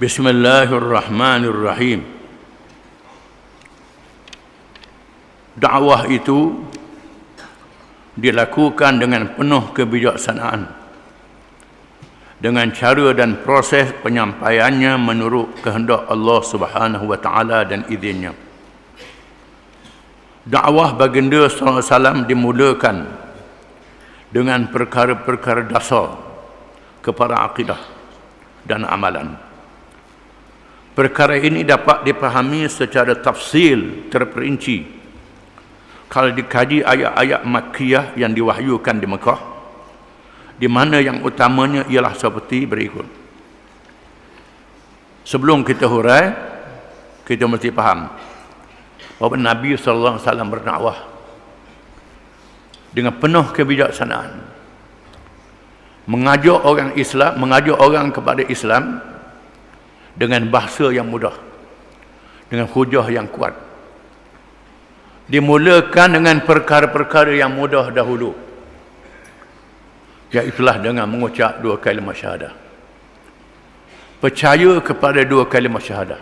Bismillahirrahmanirrahim. Dakwah itu dilakukan dengan penuh kebijaksanaan, dengan cara dan proses penyampaiannya menurut kehendak Allah Subhanahu wa taala dan izinnya. Dakwah baginda sallallahu alaihi wasallam dimulakan dengan perkara-perkara dasar kepada akidah dan amalan. Perkara ini dapat dipahami secara tafsil terperinci kalau dikaji ayat-ayat Makkiyah yang diwahyukan di Mekah, di mana yang utamanya ialah seperti berikut. Sebelum kita hurai, kita mesti faham bahawa Nabi sallallahu alaihi wasallam berdakwah dengan penuh kebijaksanaan, mengajak orang Islam, mengajak orang kepada Islam dengan bahasa yang mudah, dengan hujah yang kuat. Dimulakan dengan perkara-perkara yang mudah dahulu, iaitulah dengan mengucap dua kalimah syahadah. Percaya kepada dua kalimah syahadah.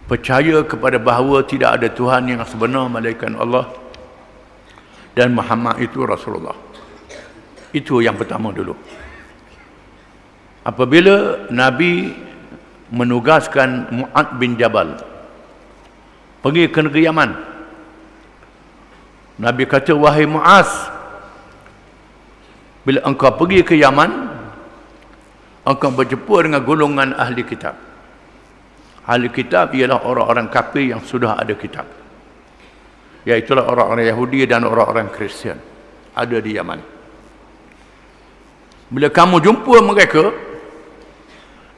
Percaya kepada bahawa tidak ada Tuhan yang sebenar melainkan Allah, dan Muhammad itu Rasulullah. Itu yang pertama dulu. Apabila Nabi menugaskan Mu'ad bin Jabal pergi ke negeri Yaman, Nabi kata, wahai Mu'az, bila engkau pergi ke Yaman, engkau berjumpa dengan golongan ahli kitab. Ahli kitab ialah orang-orang kafir yang sudah ada kitab, iaitulah orang-orang Yahudi dan orang-orang Kristian ada di Yaman. Bila kamu jumpa mereka,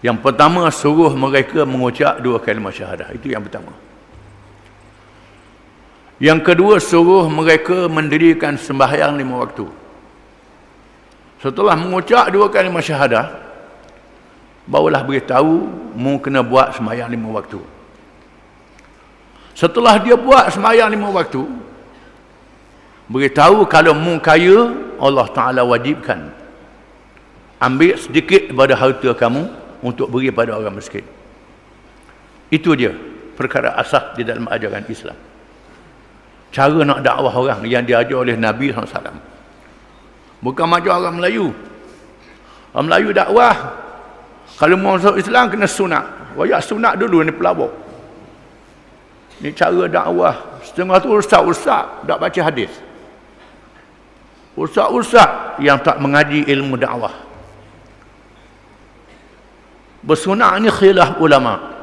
yang pertama suruh mereka mengucap dua kalimah syahadah. Itu yang pertama. Yang kedua, suruh mereka mendirikan sembahyang 5 waktu. Setelah mengucap dua kalimah syahadah, barulah beritahu mu kena buat sembahyang 5 waktu. Setelah dia buat sembahyang 5 waktu, beritahu kalau mu kaya, Allah Ta'ala wajibkan ambil sedikit daripada harta kamu untuk beri pada orang miskin. Itu dia perkara asas di dalam ajaran Islam. Cara nak dakwah orang yang diajar oleh Nabi SAW. Bukan macam orang Melayu. Orang Melayu dakwah, kalau mau masuk Islam kena sunat. Wayak sunat dulu ni pelabur. Ni cara dakwah. Setengah tu ustaz-ustaz tak baca hadis. Ustaz-ustaz yang tak mengaji ilmu dakwah. Bersunat ni khilaf ulama.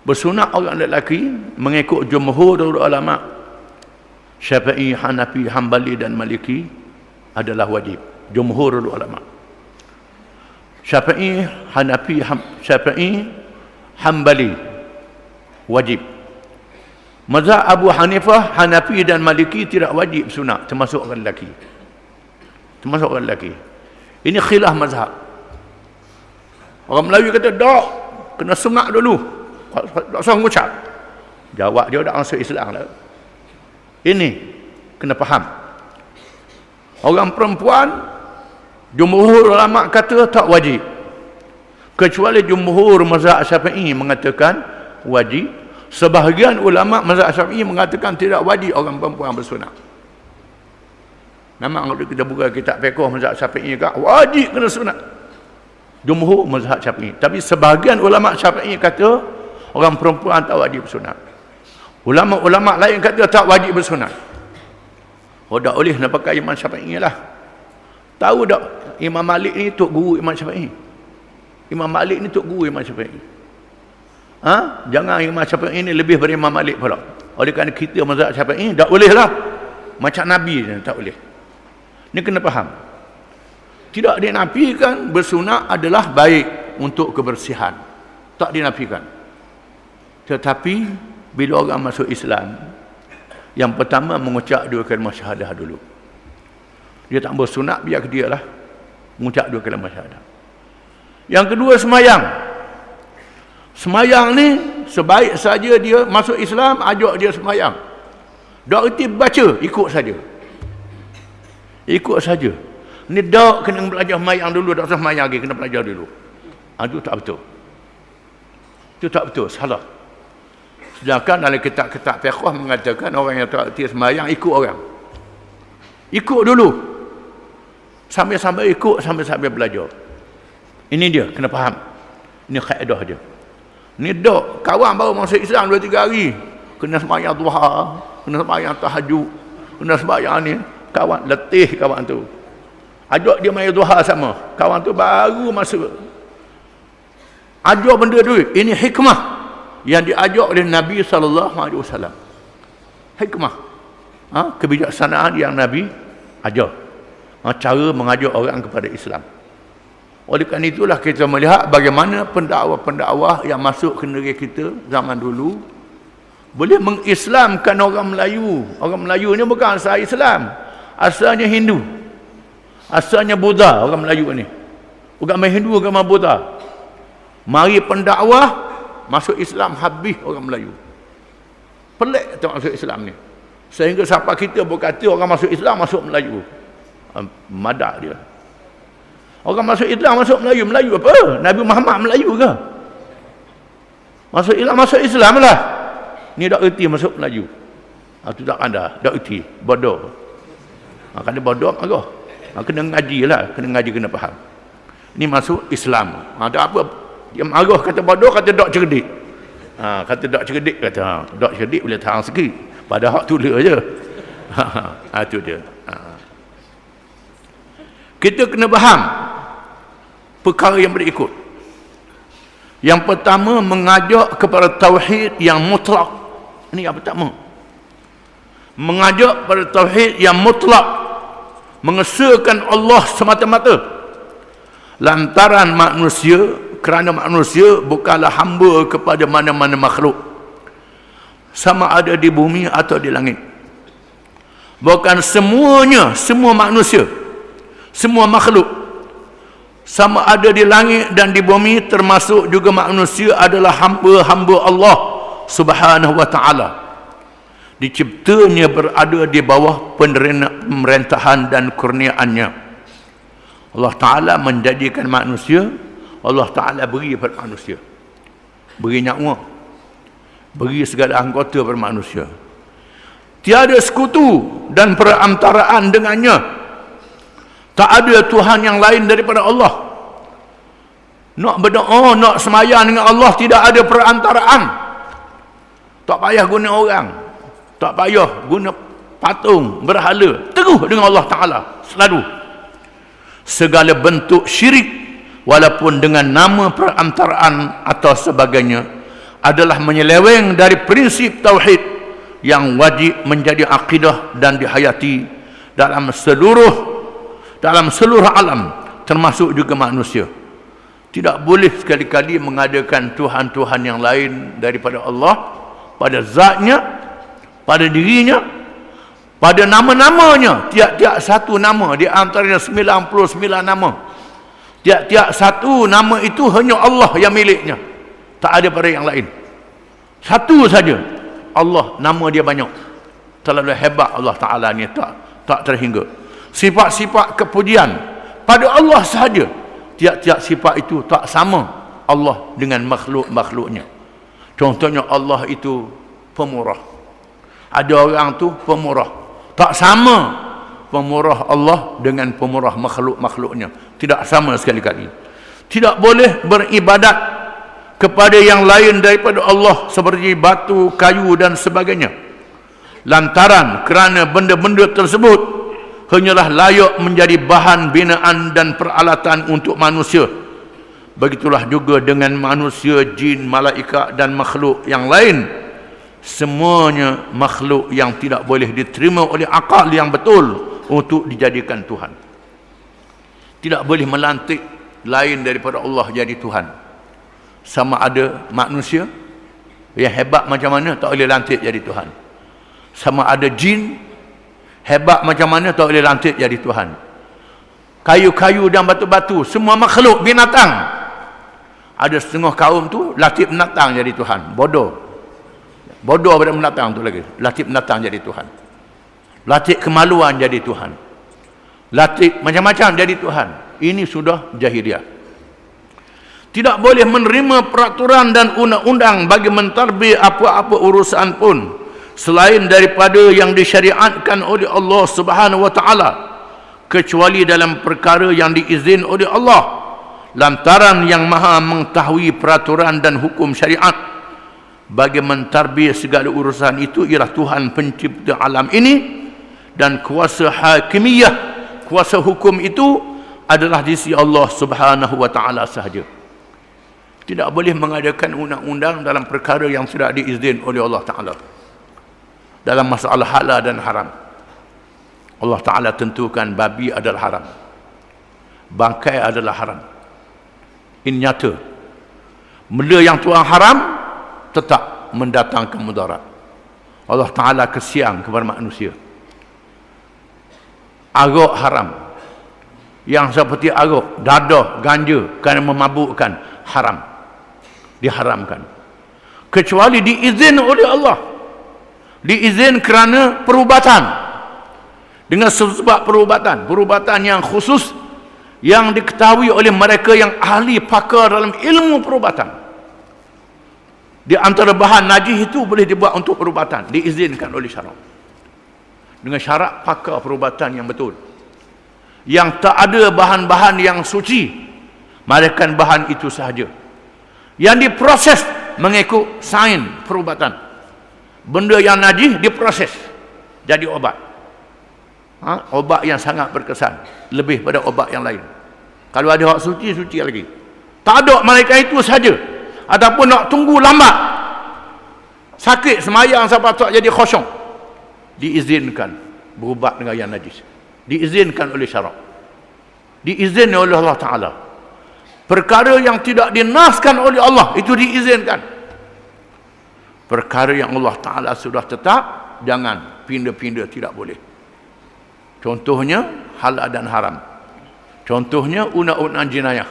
Bersunat orang lelaki mengikut jumhur ulama Syafi'i, Hanafi, Hambali dan Maliki adalah wajib. Jumhur ulama Syafi'i, Hanafi, Hambali wajib. Mazhab Abu Hanifah, Hanafi dan Maliki tidak wajib sunat, termasuk orang lelaki. Termasuk orang lelaki. Ini khilaf mazhab. Orang Melayu kata, tak, kena sunat dulu. Tak usah mengucap. Jawab dia, tak masuk Islam lah. Ini kena faham. Orang perempuan, jumhur ulama kata tak wajib. Kecuali jumhur mazhab Syafi'i mengatakan wajib. Sebahagian ulama mazhab Syafi'i mengatakan tidak wajib orang perempuan bersunat. Memang kalau kita buka kitab fiqh mazhab Syafi'i kata wajib kena sunat. Jumhur mazhab Syafi'i. Tapi sebahagian ulama Syafi'i kata orang perempuan tak wajib bersunat. Ulama-ulama lain kata tak wajib bersunat. Oh, tak boleh nak pakai Imam Syafi'i lah. Tahu tak Imam Malik ni tok guru Imam Syafi'i? Imam Malik ni tok guru Imam Syafi'i. Ha? Jangan Imam Syafi'i ni lebih daripada Imam Malik pula. Oleh kerana kita mazhab Syafi'i tak boleh lah. Macam Nabi ni tak boleh. Ni kena faham. Tidak dinafikan bersunat adalah baik untuk kebersihan. Tak dinafikan. Tetapi bila orang masuk Islam, yang pertama mengucap dua kalimah syahadah dulu. Dia tak bersunat, biar ke dia lah mengucap dua kalimah syahadah. Yang kedua, semayang. Semayang ni sebaik saja dia masuk Islam, ajak dia semayang. Tak erti baca, ikut saja. Ikut saja. Ni dak kena belajar mayang dulu, tak usah mayang lagi, kena belajar dulu. Itu tak betul. Itu tak betul, salah. Sedangkan dalam kitab-kitab fiqh mengatakan orang yang tak erti sembahyang ikut orang. Ikut dulu. Sambil-sambil ikut, sambil-sambil belajar. Ini dia, kena faham. Ini kaedah dia. Ni dak, kawan baru masuk Islam 2-3 hari. Kena sembahyang duha, kena sembahyang tahajud, kena sembahyang ni. Kawan, letih kawan tu. Ajak dia main duha sama. Kawan tu baru masuk. Ajak benda tu. Ini hikmah yang diajak oleh Nabi SAW. Hikmah. Kebijaksanaan yang Nabi ajar. Cara mengajak orang kepada Islam. Oleh kerana itulah kita melihat bagaimana pendakwah-pendakwah yang masuk ke negeri kita zaman dulu boleh mengislamkan orang Melayu. Orang Melayu ni bukan asal Islam. Asalnya Hindu. Asalnya Buddha orang Melayu ni. Agama Hindu, agama Buddha. Mari pendakwah masuk Islam, habis orang Melayu. Pelik tak masuk Islam ni. Sehingga sampai kita berkata orang masuk Islam masuk Melayu. Madak dia. Orang masuk Islam masuk Melayu. Melayu apa? Nabi Muhammad Melayu ke? Masuk Islam lah. Ni tak erti masuk Melayu. Itu tak ada, tak erti. Bodoh. Kena bodoh marah. Kena ngaji lah. Kena ngaji, kena faham. Ni masuk Islam. Tak apa. Dia marah kata bodoh, kata tak cerdik. Kata tak cerdik, kata tak cerdik boleh tahan sikit. Pada hak tulis je. Itu dia. Kita kena faham perkara yang berikut. Yang pertama, mengajak kepada tauhid yang mutlak. Ini yang pertama. Mengajak pada tauhid yang mutlak, mengesahkan Allah semata-mata. Lantaran manusia, kerana manusia bukanlah hamba kepada mana-mana makhluk, sama ada di bumi atau di langit. Bukan semuanya, semua manusia, semua makhluk, sama ada di langit dan di bumi, termasuk juga manusia, adalah hamba-hamba Allah Subhanahu wa ta'ala. Diciptanya berada di bawah pemerintahan dan kurniaannya. Allah Ta'ala menjadikan manusia, Allah Ta'ala beri pada manusia, beri nyawa, beri segala anggota pada manusia. Tiada sekutu dan perantaraan dengannya. Tak ada Tuhan yang lain daripada Allah. Nak berdoa, nak semayang dengan Allah, tidak ada perantaraan. Tak payah guna orang, tak payah guna patung, berhala, teguh dengan Allah Ta'ala selalu. Segala bentuk syirik, walaupun dengan nama perantaraan atau sebagainya, adalah menyeleweng dari prinsip tauhid yang wajib menjadi akidah dan dihayati dalam seluruh alam, termasuk juga manusia. Tidak boleh sekali-kali mengadakan Tuhan-Tuhan yang lain daripada Allah, pada zatnya, pada dirinya, pada nama-namanya. Tiap-tiap satu nama di antaranya 99 nama. Tiap-tiap satu nama itu hanya Allah yang miliknya, tak ada pada yang lain. Satu saja Allah, nama dia banyak. Terlalu hebat Allah Ta'ala ni, tak terhingga. Sifat-sifat kepujian pada Allah sahaja. Tiap-tiap sifat itu tak sama Allah dengan makhluk-makhluknya. Contohnya Allah itu pemurah. Ada orang tu pemurah, tak sama pemurah Allah dengan pemurah makhluk-makhluknya. Tidak sama sekali-kali. Tidak boleh beribadat kepada yang lain daripada Allah, seperti batu, kayu dan sebagainya. Lantaran kerana benda-benda tersebut hanyalah layak menjadi bahan binaan dan peralatan untuk manusia. Begitulah juga dengan manusia, jin, malaikat dan makhluk yang lain. Semuanya makhluk yang tidak boleh diterima oleh akal yang betul untuk dijadikan Tuhan. Tidak boleh melantik lain daripada Allah jadi Tuhan. Sama ada manusia yang hebat macam mana, tak boleh lantik jadi Tuhan. Sama ada jin hebat macam mana, tak boleh lantik jadi Tuhan. Kayu-kayu dan batu-batu, semua makhluk, binatang, ada setengah kaum tu latih binatang jadi Tuhan. Bodoh pada binatang tu lagi. Latih binatang jadi Tuhan. Latih kemaluan jadi Tuhan. latih macam-macam jadi Tuhan. Ini sudah jahiliah. Tidak boleh menerima peraturan dan undang-undang bagi mentadbir apa-apa urusan pun selain daripada yang disyariatkan oleh Allah Subhanahu wa taala, kecuali dalam perkara yang diizin oleh Allah, lantaran yang maha mengetahui peraturan dan hukum syariat. Bagi mentadbir segala urusan itu ialah Tuhan pencipta alam ini, dan kuasa hakimiyah, kuasa hukum itu adalah di sisi Allah Subhanahu wa taala sahaja. Tidak boleh mengadakan undang-undang dalam perkara yang tidak diizin oleh Allah Ta'ala. Dalam masalah halal dan haram, Allah Ta'ala tentukan babi adalah haram, bangkai adalah haram. Ini nyata. Benda yang Tuhan haram tetap mendatangkan mudarat. Allah Ta'ala kesian kepada manusia. Arak haram, yang seperti arak, dadah, ganja kerana memabukkan, haram, diharamkan, kecuali diizin oleh Allah. Diizin kerana perubatan, dengan sebab perubatan yang khusus yang diketahui oleh mereka yang ahli pakar dalam ilmu perubatan. Di antara bahan najis itu boleh dibuat untuk perubatan, diizinkan oleh syarak, dengan syarat pakar perubatan yang betul, yang tak ada bahan-bahan yang suci, melainkan bahan itu sahaja yang diproses mengikut sains perubatan. Benda yang najis diproses jadi obat. Obat yang sangat berkesan, lebih pada obat yang lain. Kalau ada hak suci, suci lagi. Tak ada, melainkan itu sahaja. Ataupun nak tunggu lambat, sakit semayang sampai tak jadi khusyuk, diizinkan berubat dengan yang najis. Diizinkan oleh syarak, diizinkan oleh Allah Ta'ala. Perkara yang tidak dinaskan oleh Allah itu diizinkan. Perkara yang Allah Ta'ala sudah tetap, jangan pindah-pindah, tidak boleh. Contohnya halal dan haram. Contohnya undang-undang jenayah.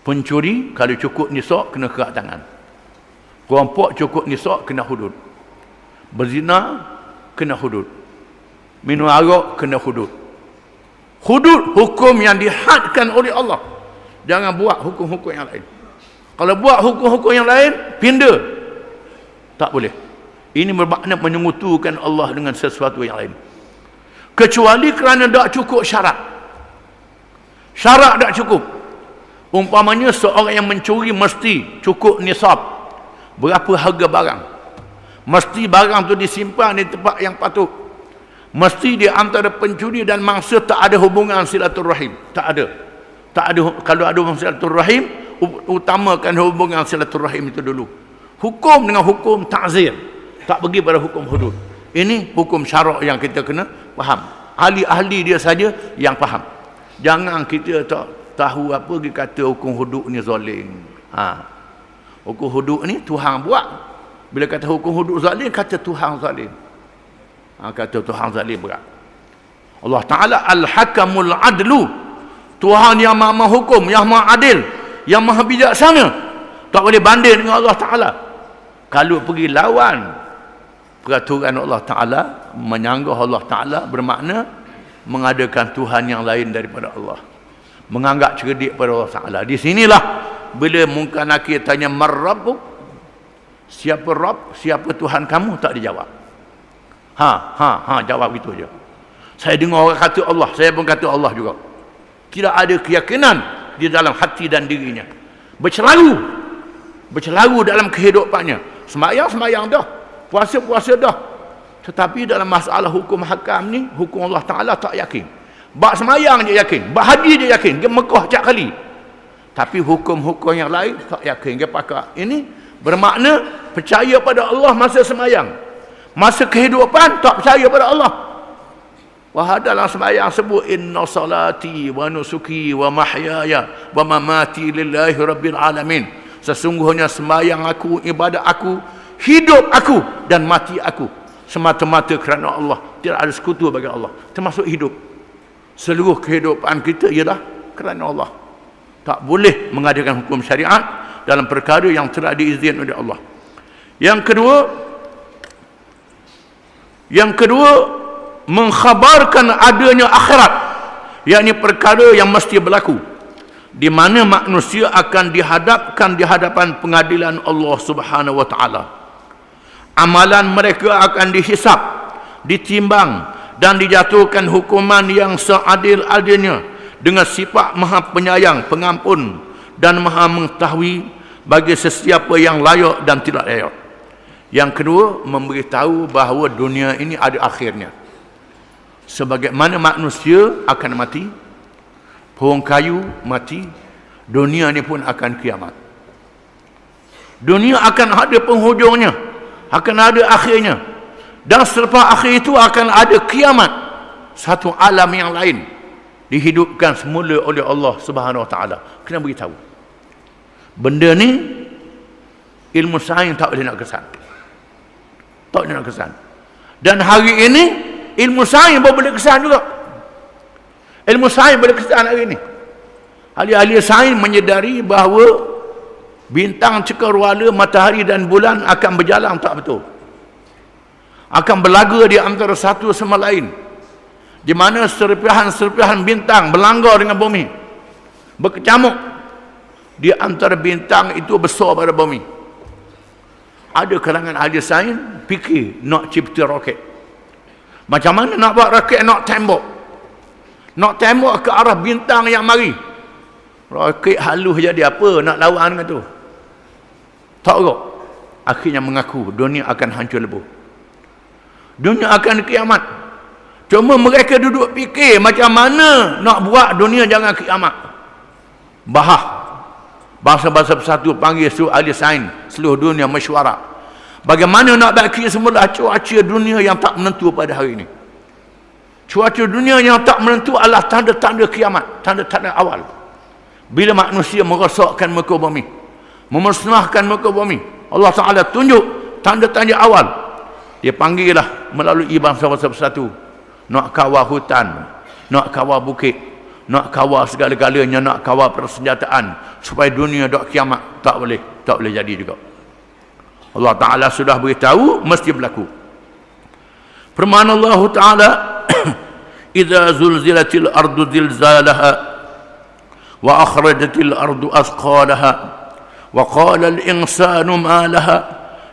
Pencuri kalau cukup nisab kena kerat tangan. Perampok cukup nisab kena hudud. Berzina kena hudud. Minum arak kena hudud. Hudud hukum yang dihadkan oleh Allah. Jangan buat hukum-hukum yang lain. Kalau buat hukum-hukum yang lain, pindah, tak boleh. Ini bermakna menyekutukan Allah dengan sesuatu yang lain. Kecuali kerana tak cukup syarat. Syarat tak cukup. Umpamanya seorang yang mencuri mesti cukup nisab. Berapa harga barang. Mesti barang tu disimpan di tempat yang patut. Mesti di antara pencuri dan mangsa tak ada hubungan silaturahim. Tak ada. Tak ada. Kalau ada hubungan silaturahim, utamakan hubungan silaturahim itu dulu. Hukum dengan hukum ta'zir, tak pergi pada hukum hudud. Ini hukum syarak yang kita kena faham. Ahli-ahli dia saja yang faham. Jangan kita tak tahu apa dia kata hukum hudud ni zalim. Hukum hudud ni Tuhan buat. Bila kata hukum hudud zalim, kata Tuhan zalim. Kata Tuhan zalim berat. Allah Ta'ala al-hakamul adlu. Tuhan yang maha hukum, yang maha adil, yang maha bijaksana. Tak boleh banding dengan Allah Ta'ala. Kalau pergi lawan peraturan Allah Ta'ala, menyanggah Allah Ta'ala, bermakna mengadakan Tuhan yang lain daripada Allah, menganggap cerdik pada Allah Ta'ala. Di sinilah bila Munkar Nakir tanya marrabbuk, siapa Rabb, siapa Tuhan kamu, tak dijawab. Jawab gitu je. Saya dengar orang kata Allah, saya pun kata Allah juga. Tidak ada keyakinan di dalam hati dan dirinya. Bercelaru dalam kehidupannya. Semayang dah, puasa dah, tetapi dalam masalah hukum hakam ni, hukum Allah Ta'ala tak yakin. Bak semayang je yakin, bak haji je yakin, dia Mekah cak kali, tapi hukum-hukum yang lain tak yakin, dia pakar. Ini bermakna percaya pada Allah masa semayang, masa kehidupan tak percaya pada Allah. Dalam semayang sebut inna salati wa nusuki wa mahyaya wa mamati lillahi rabbil alamin. Sesungguhnya sembahyang aku, ibadat aku, hidup aku dan mati aku semata-mata kerana Allah. Tidak ada sekutu bagi Allah, termasuk hidup. Seluruh kehidupan kita ialah kerana Allah. Tak boleh mengadakan hukum syariat dalam perkara yang tidak diizin oleh Allah. Yang kedua, mengkhabarkan adanya akhirat yakni perkara yang mesti berlaku, di mana manusia akan dihadapkan di hadapan pengadilan Allah Subhanahu wa taala. Amalan mereka akan dihisap, ditimbang dan dijatuhkan hukuman yang seadil-adilnya dengan sifat Maha Penyayang, Pengampun dan Maha Mengetahui bagi sesiapa yang layak dan tidak layak. Yang kedua, memberitahu bahawa dunia ini ada akhirnya. Sebagaimana manusia akan mati, pohon kayu mati, dunia ini pun akan kiamat. Dunia akan ada penghujungnya, akan ada akhirnya. Dan selepas akhir itu akan ada kiamat, satu alam yang lain dihidupkan semula oleh Allah Subhanahu wa taala. Kena beritahu. Benda ni ilmu sains tak boleh nak kesan. Tak boleh nak kesan. Dan hari ini ilmu sains pun boleh kesan juga. Ilmu sains boleh kesan hari ini. Ahli-ahli sains menyedari bahawa bintang cakrawala, matahari dan bulan akan berjalan tak betul. Akan berlaga di antara satu sama lain, di mana serpihan-serpihan bintang berlanggar dengan bumi, berkecamuk di antara bintang itu besar pada bumi. Ada kalangan ahli sains fikir nak cipta roket. Macam mana nak buat roket? Nak tembak ke arah bintang yang mari. Roket halus jadi apa nak lawan dengan tu? Tak kok. Akhirnya mengaku dunia akan hancur lebur. Dunia akan kiamat. Cuma mereka duduk fikir macam mana nak buat dunia jangan kiamat. Bangsa-bangsa bersatu panggil seluruh ahli sains seluruh dunia mesyuarat. Bagaimana nak bagi semula cuaca dunia yang tak menentu pada hari ini. Cuaca dunia yang tak menentu adalah tanda-tanda kiamat, tanda-tanda awal. Bila manusia merosakkan muka bumi, memusnahkan muka bumi, Allah Ta'ala tunjuk tanda-tanda awal. Dia panggillah melalui bangsa-bangsa bersatu, nak kawal hutan, nak kawal bukit, nak kawal segala-galanya, nak kawal persenjataan supaya dunia dok kiamat. Tak boleh jadi juga. Allah Ta'ala sudah beritahu mesti berlaku. Firman Allah Ta'ala, idza zulzilatil ardu zilzalaha wa akhrajatil ardu athqalaha wa qala al insanu ma laha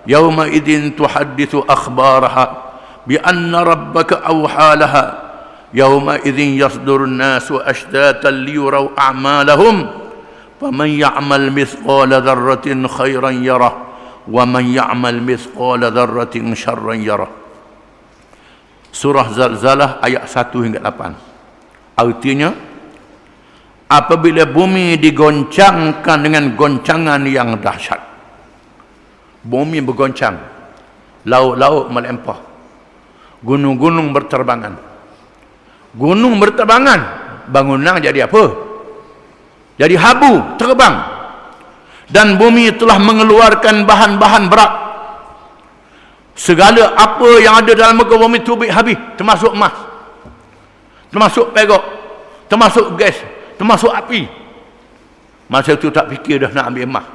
yawma idzin tuhadditsu akhbaraha bi anna rabbaka awha laha yawma idzin yasdurun nasu ashtatan liyuraw a'malahum faman ya'mal mithqala dzarratin khairan yarah wa man ya'mal mithqala dzarratin syarran yarah. Surah Zalzalah ayat 1 hingga 8. Artinya, apabila bumi digoncangkan dengan goncangan yang dahsyat, bumi bergoncang, laut-laut melempah, gunung-gunung berterbangan. Gunung berterbangan, bangunan jadi apa? Jadi habu, terbang. Dan bumi telah mengeluarkan bahan-bahan berat. Segala apa yang ada dalam muka bumi itu habis, termasuk emas, termasuk perak, termasuk gas, termasuk api. Masa itu tak fikir dah nak ambil emas,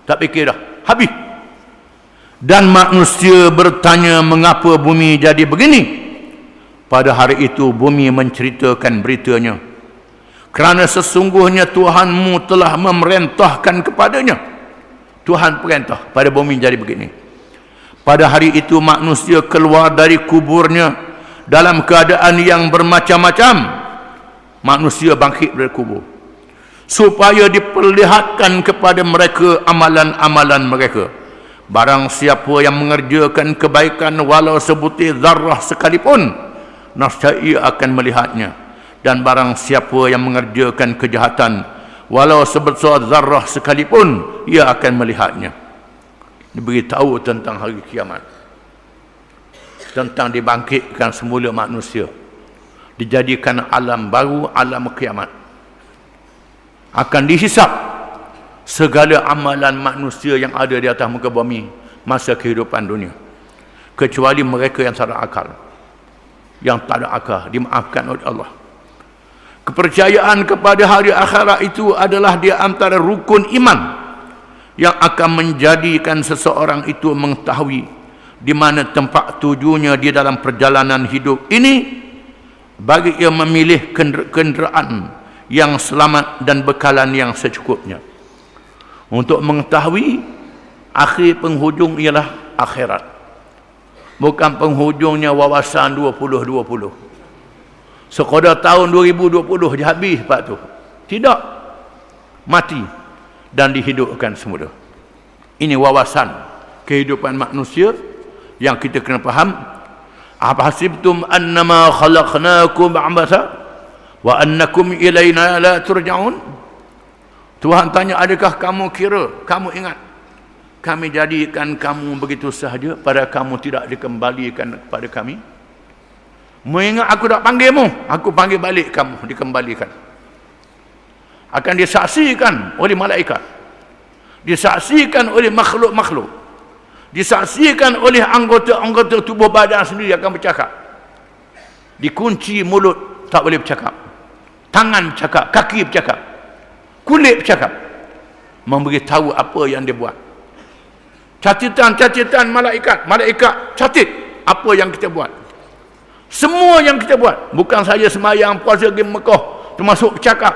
tak fikir dah, habis. Dan manusia bertanya mengapa bumi jadi begini. Pada hari itu bumi menceritakan beritanya, kerana sesungguhnya Tuhanmu telah memerintahkan kepadanya. Tuhan perintah pada bumi jadi begini. Pada hari itu manusia keluar dari kuburnya dalam keadaan yang bermacam-macam. Manusia bangkit dari kubur supaya diperlihatkan kepada mereka amalan-amalan mereka. Barang siapa yang mengerjakan kebaikan walau sebutir zarrah sekalipun, nescaya ia akan melihatnya. Dan barang siapa yang mengerjakan kejahatan walau sebesar zarrah sekalipun, ia akan melihatnya. Diberitahu tentang hari kiamat, tentang dibangkitkan semula manusia, dijadikan alam baru, alam kiamat. Akan dihisap segala amalan manusia yang ada di atas muka bumi masa kehidupan dunia, kecuali mereka yang tak ada akal. Yang tak ada akal dimaafkan oleh Allah. Kepercayaan kepada hari akhirat itu adalah di antara rukun iman yang akan menjadikan seseorang itu mengetahui di mana tempat tujuannya di dalam perjalanan hidup ini, bagi ia memilih kenderaan yang selamat dan bekalan yang secukupnya. Untuk mengetahui akhir penghujung ialah akhirat, bukan penghujungnya wawasan 2020. Sekadar tahun 2020 je habis pak tu. Tidak, mati dan dihidupkan semula. Ini wawasan kehidupan manusia yang kita kena faham. Ahasibtum annama khalaqnakum abasa wa annakum ilaina la turja'un. Tuhan tanya, adakah kamu kira, kamu ingat kami jadikan kamu begitu sahaja pada kamu tidak dikembalikan kepada kami? Mengingat aku tak panggilmu, aku panggil balik kamu, dikembalikan. Akan disaksikan oleh malaikat, disaksikan oleh makhluk-makhluk, disaksikan oleh anggota-anggota tubuh badan sendiri akan bercakap. Dikunci mulut, tak boleh bercakap. Tangan bercakap, kaki bercakap, kulit bercakap, memberitahu apa yang dia buat. Catatan malaikat catat apa yang kita buat. Semua yang kita buat, bukan saja sembahyang, puasa, pergi Mekah, termasuk bercakap,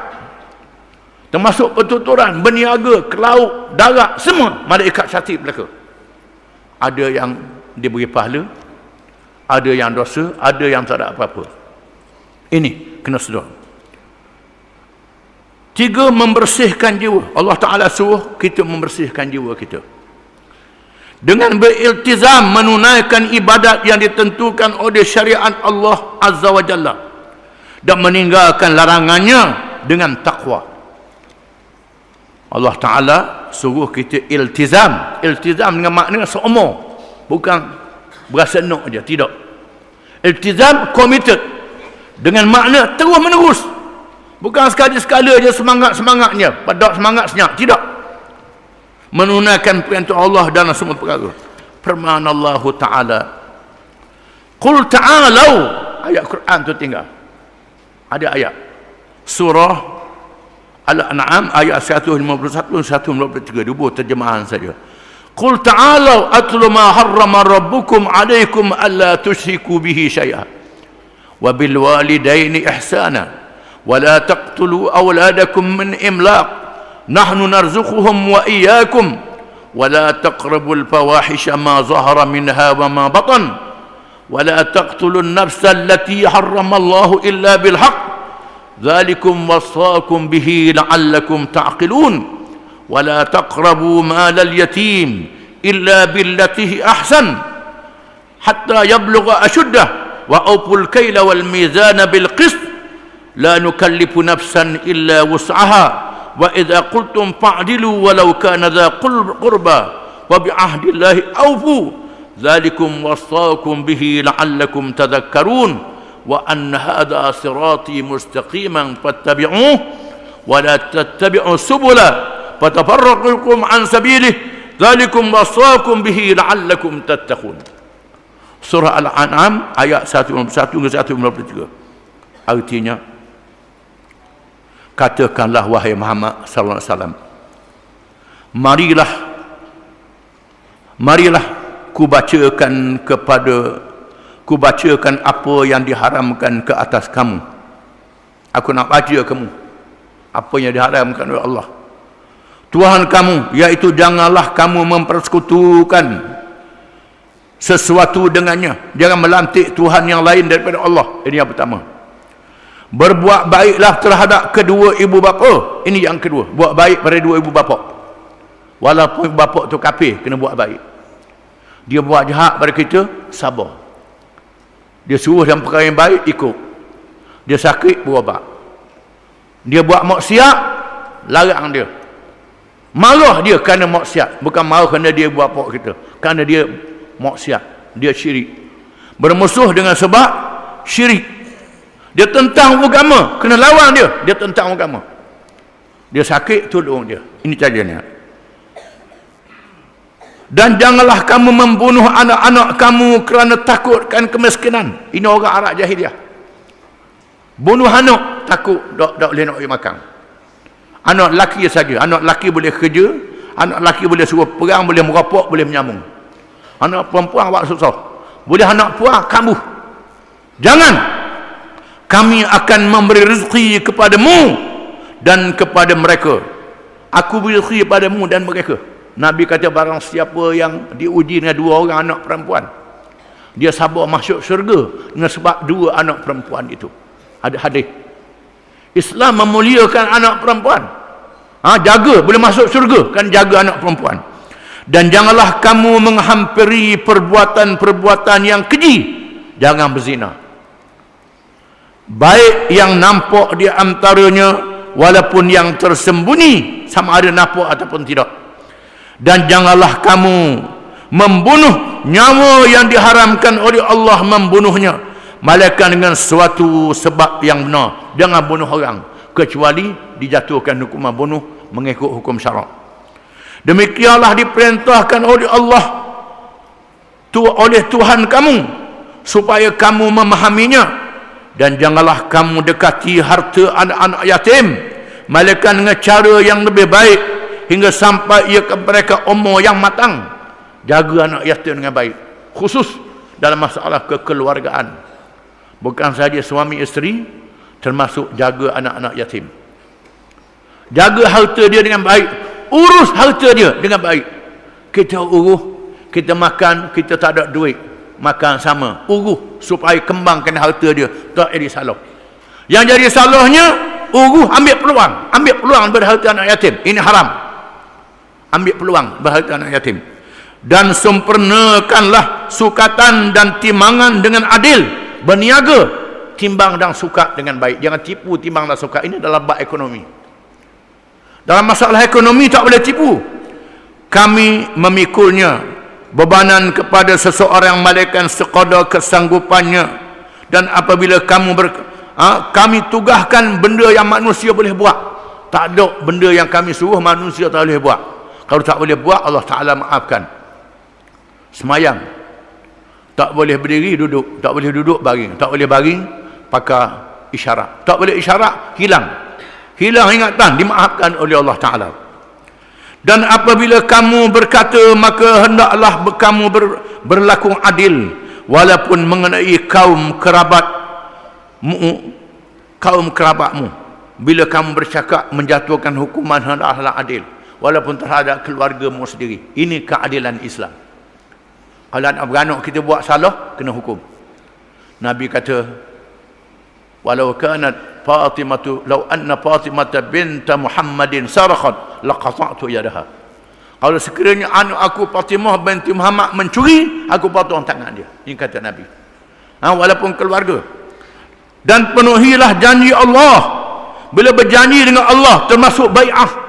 termasuk pertuturan, berniaga, ke laut, darat, semua malaikat catat belaka. Ada yang diberi pahala, ada yang dosa, ada yang tak ada apa-apa. Ini kena sedar. 3, membersihkan jiwa. Allah Ta'ala suruh kita membersihkan jiwa kita dengan beriltizam menunaikan ibadat yang ditentukan oleh syariat Allah Azza wa Jalla dan meninggalkan larangannya dengan takwa. Allah Ta'ala suruh kita iltizam. Iltizam dengan makna seumur, bukan berasa nak je, tidak. Iltizam committed dengan makna terus menerus, bukan sekali-sekala je semangatnya, pada semangat senyap, tidak. Menunaikan perintah Allah dalam semua perkara. Firman Allah Ta'ala, Qul ta'alau. Ayat Quran tu tinggal. Ada ayat surah Al-An'am ayat 151 153, dua terjemahan saja. Qul ta'alau atlu ma harrama rabbukum alaikum alla tusyriku bihi syai'a wa bil walidaini ihsana wa la taqtulu awladakum min imlaq nahnu narzuquhum wa iyyakum wa la taqrabul fawahisha ma zahara minha wa ma batan wa la taqtulun nafsa allati harrama Allahu illa bil haqq dzalikum wasaqakum bihi la'allakum ta'qilun wa la taqrabu malal yatim illa billati ahsan hatta yablugha ashuddah wa awful kayla wal mizana bil qist la nukallifu nafsan illa wus'aha wa idza qultum fa'dilu walau kana dha qurba wa bi ahdillahi awfu dzalikum wasaqakum bihi la'allakum tadhakkarun wa anna hadha sirati mustaqiman fattabi'uhu wa la tattabi'u subula fatafarraqakum an sabilihi dzalikum wasaqakum bihi la'allakum tattaqun. Surah Al-An'am ayat 151 hingga 153. Artinya, katakanlah wahai Muhammad sallallahu alaihi wasallam, marilah ku bacakan apa yang diharamkan ke atas kamu. Aku nak baca kamu apa yang diharamkan oleh Allah Tuhan kamu, yaitu janganlah kamu mempersekutukan sesuatu dengannya. Jangan melantik Tuhan yang lain daripada Allah. Ini yang pertama. Berbuat baiklah terhadap kedua ibu bapa. Ini yang kedua. Buat baik pada dua ibu bapa. Walaupun ibu bapa tu kafir, kena buat baik. Dia buat jahat pada kita, sabar. Dia suruh dalam perkara yang baik, ikut. Dia sakit, berubat. Dia buat maksiat, larang dia. Marah dia kerana maksiat, bukan marah kerana dia buat apa kita, kerana dia maksiat, dia syirik. Bermusuh dengan sebab syirik. Dia tentang agama, kena lawan dia tentang agama. Dia sakit, tolong dia. Ini caranya. Dan janganlah kamu membunuh anak-anak kamu kerana takutkan kemiskinan. Ini orang Arab jahiliah. Bunuh anak, takut tak boleh nak pergi makan. Anak lelaki saja. Anak lelaki boleh kerja, anak lelaki boleh suruh perang, boleh merapak, boleh menyambung. Anak perempuan awak susah. Boleh anak puan kambuh. Jangan. kami akan memberi rezeki kepadamu dan kepada mereka. Aku beri rezeki padamu dan mereka. Nabi kata barang siapa yang diuji dengan 2 orang anak perempuan, dia sabar masuk syurga dengan sebab 2 anak perempuan itu. Ada hadis. Islam memuliakan anak perempuan. Jaga, boleh masuk syurga kan, jaga anak perempuan. Dan janganlah kamu menghampiri perbuatan-perbuatan yang keji. Jangan berzina. Baik yang nampak di antaranya walaupun yang tersembunyi, sama ada nampak ataupun tidak. Dan janganlah kamu membunuh nyawa yang diharamkan oleh Allah membunuhnya, melainkan dengan suatu sebab yang benar. Jangan bunuh orang kecuali dijatuhkan hukuman bunuh mengikut hukum syarak. Demikianlah diperintahkan oleh Allah oleh Tuhan kamu supaya kamu memahaminya. Dan janganlah kamu dekati harta anak-anak yatim melainkan dengan cara yang lebih baik hingga sampai ia mereka umur yang matang. Jaga anak yatim dengan baik, khusus dalam masalah kekeluargaan. Bukan sahaja suami isteri, termasuk jaga anak-anak yatim. Jaga harta dia dengan baik, urus harta dia dengan baik. Kita urus, kita makan, kita tak ada duit, makan sama, urus supaya kembangkan harta dia, tak jadi salah. Yang jadi salahnya, urus ambil peluang berharta anak yatim. Ini haram. Ambil peluang berharta anak yatim. Dan sempurnakanlah sukatan dan timbangan dengan adil, berniaga, timbang dan sukat dengan baik. Jangan tipu, timbang dan sukat. Ini dalam bab ekonomi. Dalam masalah ekonomi tak boleh tipu. Kami memikulnya bebanan kepada seseorang malaikat sekadar kesanggupannya. Dan apabila kami tugaskan benda yang manusia boleh buat. Tak ada benda yang kami suruh manusia tak boleh buat. Kalau tak boleh buat, Allah Ta'ala maafkan. Semayang tak boleh berdiri, duduk. Tak boleh duduk, baring. Tak boleh baring, pakai isyarat. Tak boleh isyarat, hilang ingatan, dimaafkan oleh Allah Ta'ala. Dan apabila kamu berkata, maka hendaklah kamu berlaku adil walaupun mengenai kaum kerabatmu. Bila kamu bercakap menjatuhkan hukuman, hendaklah adil walaupun terhadap keluargamu sendiri. Ini keadilan Islam. Kalau anak beranak kita buat salah, kena hukum. Nabi kata, walau kanat Fatimatu, law anna Fatimata binta Muhammadin sarakhat laqata'tu yadaha. Kalau sekiranya anak aku Fatimah binti Muhammad mencuri, aku potong tangan dia. Ini kata Nabi. Walaupun keluarga. Dan penuhilah janji Allah. Bila berjanji dengan Allah, termasuk bai'ah.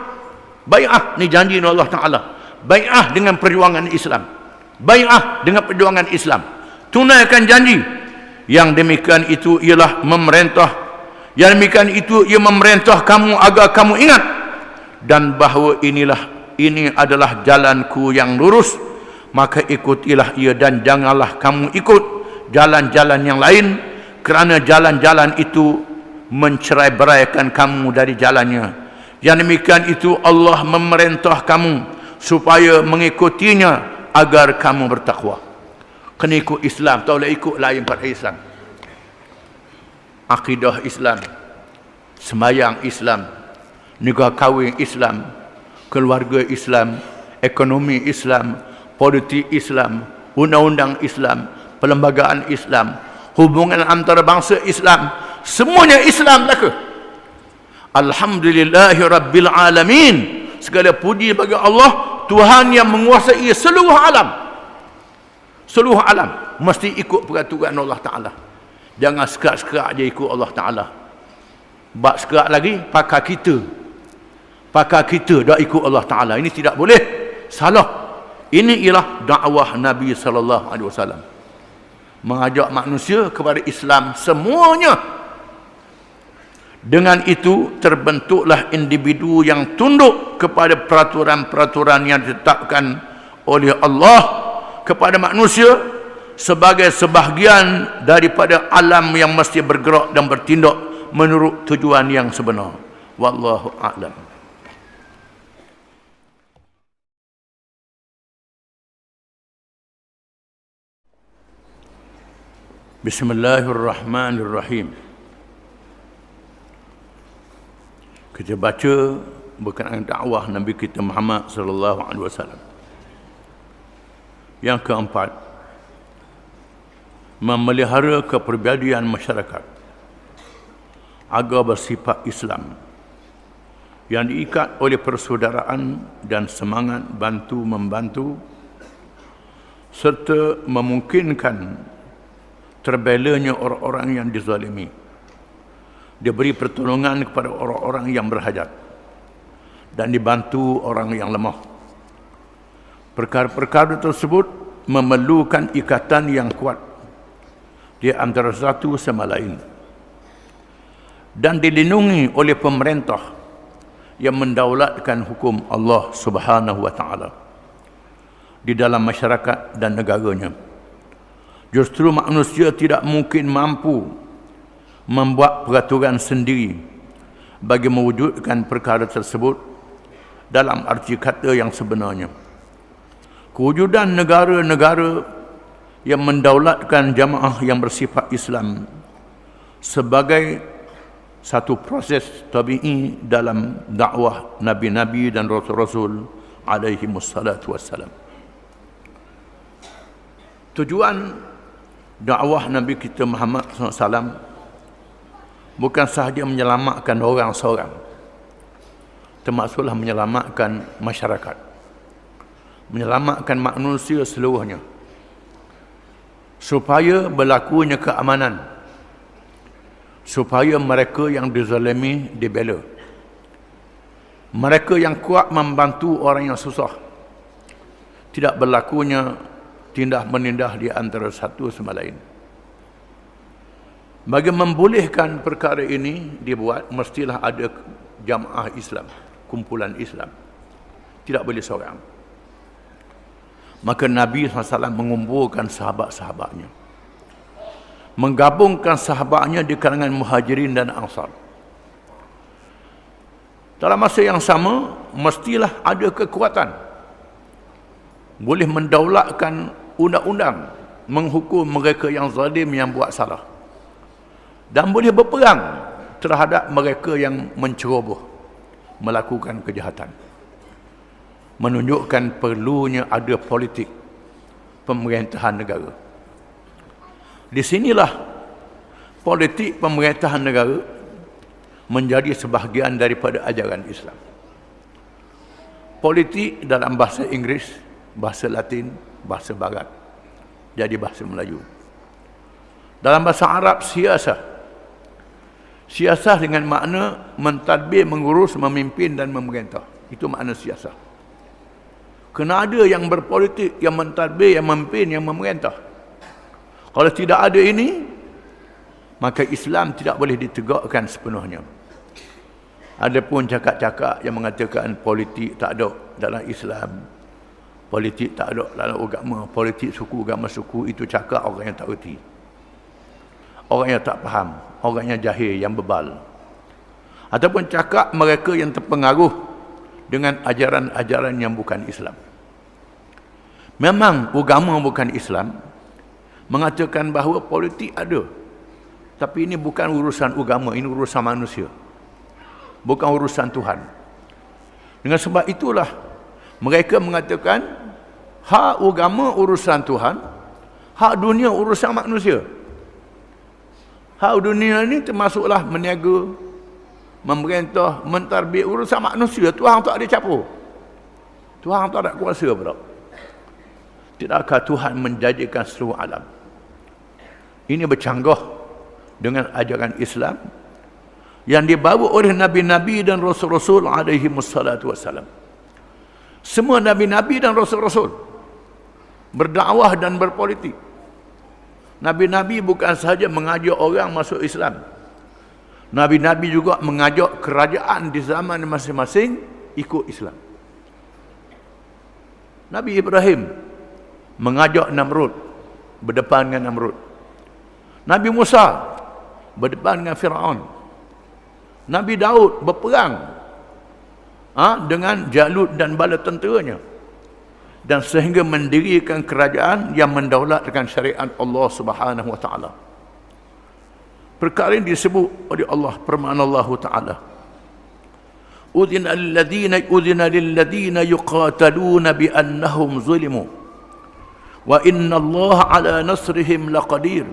Bai'ah ni janji dengan Allah Ta'ala. Bai'ah dengan perjuangan Islam. Bai'ah dengan perjuangan Islam. Tunaikan janji. Yang demikian itu ialah memerintah. Yang demikian itu ia memerintah kamu agar kamu ingat. Dan bahawa ini adalah jalanku yang lurus. Maka ikutilah ia dan janganlah kamu ikut jalan-jalan yang lain. Kerana jalan-jalan itu mencerai-beraikan kamu dari jalannya. Yang demikian itu Allah memerintah kamu supaya mengikutinya agar kamu bertakwa. Kena ikut Islam, tak boleh ikut lain pada Islam. Akidah Islam, sembahyang Islam, nikah kahwin Islam, keluarga Islam, ekonomi Islam, politik Islam, undang-undang Islam, perlembagaan Islam, hubungan antara bangsa Islam, semuanya Islam belaka. Alhamdulillahi Rabbil Alamin. Segala puji bagi Allah, Tuhan yang menguasai seluruh alam. Seluruh alam mesti ikut peraturan Allah Ta'ala. Jangan sekerak-sekerak je ikut Allah Ta'ala. Bak sekerak lagi, pakar kita dah ikut Allah Ta'ala. Ini tidak boleh, salah. Ini ialah dakwah Nabi SAW, mengajak manusia kepada Islam semuanya. Dengan itu terbentuklah individu yang tunduk kepada peraturan-peraturan yang ditetapkan oleh Allah kepada manusia sebagai sebahagian daripada alam yang mesti bergerak dan bertindak menurut tujuan yang sebenar. Wallahu a'lam. Bismillahirrahmanirrahim. Kita baca berkenaan dakwah Nabi kita Muhammad sallallahu alaihi wasallam. Yang keempat, memelihara kepribadian masyarakat agar bersifat Islam yang diikat oleh persaudaraan dan semangat bantu-membantu serta memungkinkan terbelanya orang-orang yang dizalimi. Dia beri pertolongan kepada orang-orang yang berhajat dan dibantu orang yang lemah. Perkara-perkara tersebut memerlukan ikatan yang kuat di antara satu sama lain dan dilindungi oleh pemerintah yang mendaulatkan hukum Allah Subhanahu wa taala di dalam masyarakat dan negaranya. Justru manusia tidak mungkin mampu membuat peraturan sendiri bagi mewujudkan perkara tersebut dalam arti kata yang sebenarnya. Kewujudan negara-negara yang mendaulatkan jamaah yang bersifat Islam sebagai satu proses tabi'i dalam dakwah Nabi-Nabi dan Rasul-Rasul alaihi wassalatu wassalam. Tujuan dakwah Nabi kita Muhammad SAW bukan sahaja menyelamatkan orang seorang, termasuklah menyelamatkan masyarakat, menyelamatkan manusia seluruhnya, supaya berlakunya keamanan, supaya mereka yang dizalimi dibela, mereka yang kuat membantu orang yang susah, tidak berlakunya tindak menindah di antara satu sama lain. Bagi membolehkan perkara ini dibuat, mestilah ada jamaah Islam, kumpulan Islam. Tidak boleh seorang. Maka Nabi SAW mengumpulkan sahabat-sahabatnya, menggabungkan sahabatnya di kalangan Muhajirin dan Ansar. Dalam masa yang sama, mestilah ada kekuatan boleh mendaulatkan undang-undang menghukum mereka yang zalim, yang buat salah, dan boleh berperang terhadap mereka yang menceroboh, melakukan kejahatan. Menunjukkan perlunya ada politik pemerintahan negara. Di sinilah politik pemerintahan negara menjadi sebahagian daripada ajaran Islam. Politik dalam bahasa Inggeris, bahasa Latin, bahasa Barat, jadi bahasa Melayu. Dalam bahasa Arab, siasah. Siasah dengan makna mentadbir, mengurus, memimpin dan memerintah. Itu makna siasah. Kena ada yang berpolitik, yang mentadbir, yang memimpin, yang memerintah. Kalau tidak ada ini, maka Islam tidak boleh ditegakkan sepenuhnya. Ada pun cakap-cakap yang mengatakan politik tak ada dalam Islam, politik tak ada dalam agama, politik suku, agama suku, itu cakap orang yang tak erti, orang yang tak faham, orang yang jahil, yang bebal. Ataupun cakap mereka yang terpengaruh dengan ajaran-ajaran yang bukan Islam. Memang agama bukan Islam mengatakan bahawa politik ada, tapi ini bukan urusan agama, ini urusan manusia, bukan urusan Tuhan. Dengan sebab itulah mereka mengatakan hak agama urusan Tuhan, hak dunia urusan manusia. Hak dunia ini termasuklah meniaga, memerintah, mentadbir, urusan manusia. Tuhan tak ada campur. Tuhan tak ada kuasa pula. Tidakkah Tuhan menjadikan seluruh alam? Ini bercanggah dengan ajaran Islam yang dibawa oleh Nabi-Nabi dan Rasul-Rasul alaihi wassalatu wassalam. Semua Nabi-Nabi dan Rasul-Rasul berdakwah dan berpolitik. Nabi-Nabi bukan sahaja mengajak orang masuk Islam. Nabi-Nabi juga mengajak kerajaan di zaman masing-masing ikut Islam. Nabi Ibrahim mengajak Namrud, berdepan dengan Namrud. Nabi Musa berdepan dengan Firaun. Nabi Daud berperang dengan Jalut dan bala tenteranya, dan sehingga mendirikan kerajaan yang mendaulatkan syariat Allah Subhanahu wa taala. Perkara ini disebut oleh Allah, firman Allah Taala, أذن للذين يقاتلون بأنهم ظلموا وإن الله على نصرهم لقدير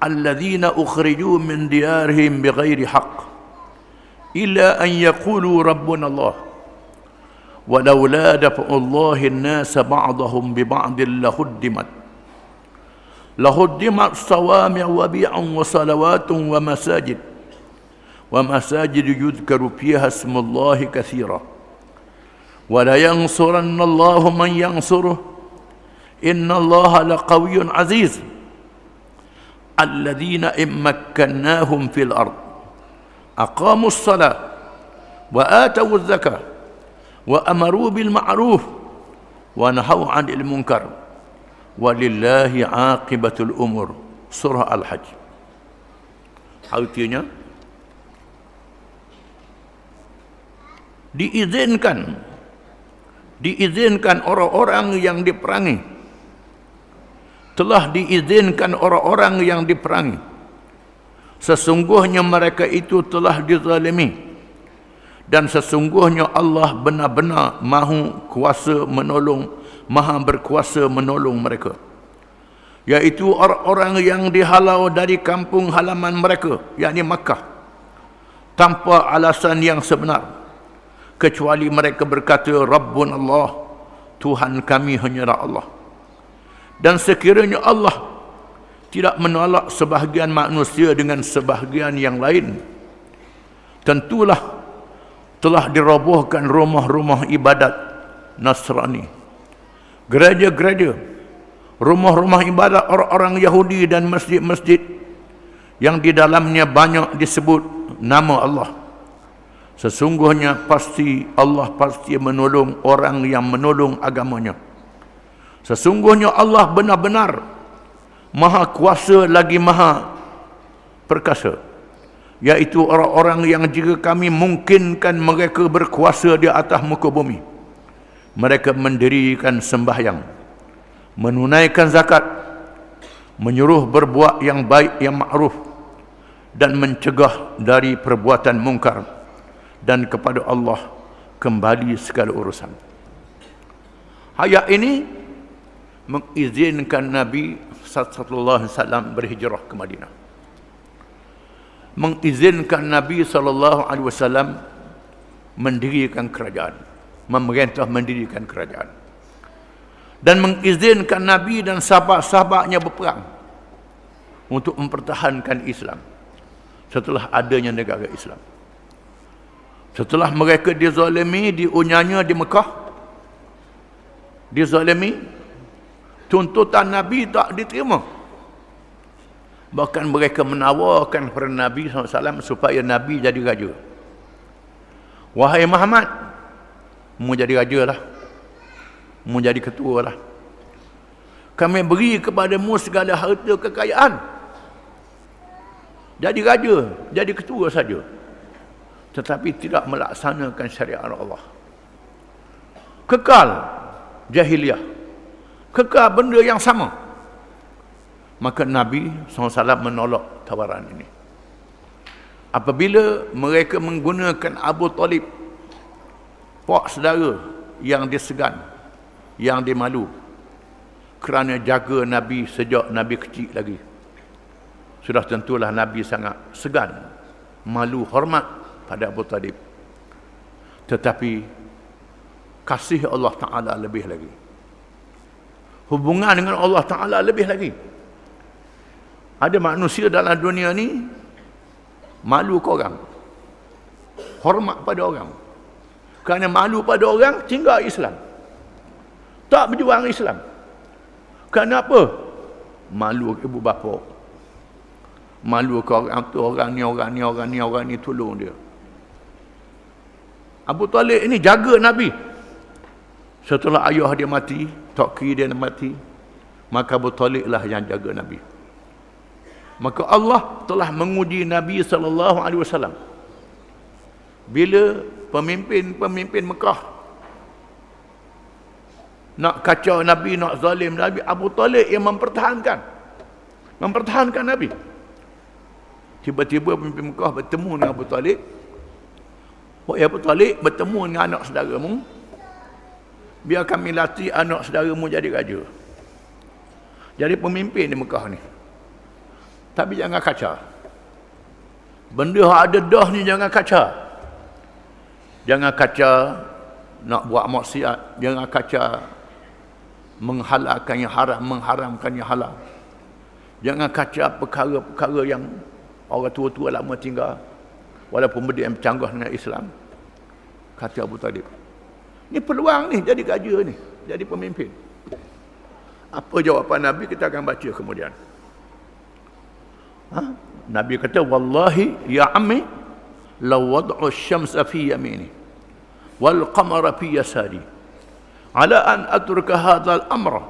الذين أخرجوا من ديارهم بغير حق إلا أن يقولوا ربنا الله ولولا دفع الله الناس بعضهم ببعض لهدمت صوامع وبيع وصلوات ومساجد يذكر فيها اسم الله كثيرا ولا ينصرن الله من ينصره إن الله لقوي عزيز الذين إن مكناهم في الأرض أقاموا الصلاة وآتوا الزكاة وأمروا بالمعروف ونهوا عن المنكر ولله عاقبة الأمور. Surah Al-Hajj. Artinya diizinkan orang-orang yang diperangi, telah diizinkan orang-orang yang diperangi, sesungguhnya mereka itu telah dizalimi, dan sesungguhnya Allah benar-benar maha berkuasa menolong mereka, yaitu orang-orang yang dihalau dari kampung halaman mereka, yakni Makkah, tanpa alasan yang sebenar, kecuali mereka berkata Rabbun Allah, Tuhan kami hanyalah Allah. Dan sekiranya Allah tidak menolak sebahagian manusia dengan sebahagian yang lain, tentulah telah dirobohkan rumah-rumah ibadat Nasrani, gereja-gereja, rumah-rumah ibadat orang-orang Yahudi, dan masjid-masjid yang di dalamnya banyak disebut nama Allah. Sesungguhnya Allah pasti menolong orang yang menolong agamanya. Sesungguhnya Allah benar-benar maha kuasa lagi maha perkasa, yaitu orang-orang yang jika kami mungkinkan mereka berkuasa di atas muka bumi, mereka mendirikan sembahyang, menunaikan zakat, menyuruh berbuat yang baik, yang ma'ruf, dan mencegah dari perbuatan mungkar, dan kepada Allah kembali segala urusan. Ayat ini mengizinkan Nabi sallallahu alaihi wasallam berhijrah ke Madinah, mengizinkan Nabi sallallahu alaihi wasallam mendirikan kerajaan, memerintah mendirikan kerajaan, dan mengizinkan Nabi dan sahabat-sahabatnya berperang untuk mempertahankan Islam setelah adanya negara Islam. Setelah mereka dizalimi, diunyanya di Mekah, dizalimi, tuntutan Nabi tak diterima. Bahkan mereka menawarkan kepada Nabi SAW supaya Nabi jadi raja. Wahai Muhammad, mu jadi raja lah, mu jadi ketua lah. Kami beri kepadamu segala harta kekayaan. Jadi raja, jadi ketua saja, tetapi tidak melaksanakan syariat Allah. Kekal jahiliah, kekal benda yang sama. Maka Nabi SAW menolak tawaran ini. Apabila mereka menggunakan Abu Talib, pak saudara yang disegan, yang dimalu, kerana jaga Nabi sejak Nabi kecil lagi, sudah tentulah Nabi sangat segan, malu, hormat pada Abu Talib. Tetapi kasih Allah Ta'ala lebih lagi, hubungan dengan Allah Ta'ala lebih lagi. Ada manusia dalam dunia ni malu ke orang, hormat pada orang. Kerana malu pada orang, tinggal Islam, tak berjuang Islam. Kenapa? Malu ibu bapa, malu ke orang tu, orang ni tolong dia. Abu Talib ini jaga Nabi. Setelah ayah dia mati, Taqi dia mati, maka Abu Talib lah yang jaga Nabi. Maka Allah telah menguji Nabi SAW. Bila pemimpin Mekah nak kacau Nabi, nak zalim Nabi, Abu Talib yang mempertahankan Nabi. Tiba-tiba pemimpin Mekah bertemu dengan Abu Talib. Wahai Abu Talib, bertemu dengan anak saudaramu, biar kami latih anak saudaramu jadi raja, jadi pemimpin di Mekah ni. Tapi jangan kaca. Benda yang ada dah ni jangan kaca. Jangan kaca nak buat maksiat. Jangan kaca menghalalkan yang haram, mengharamkan yang halal. Jangan kaca perkara-perkara yang orang tua-tua lama tinggal, walaupun benda yang bercanggah dengan Islam. Kata Abu Talib, ni peluang ni jadi raja ni, jadi pemimpin. Apa jawapan Nabi, kita akan baca kemudian. Nabi kata, wallahi ya ammi law wad'u asy-syamsa fi yamini wal qamara fi yasari ala an atruka hadzal amra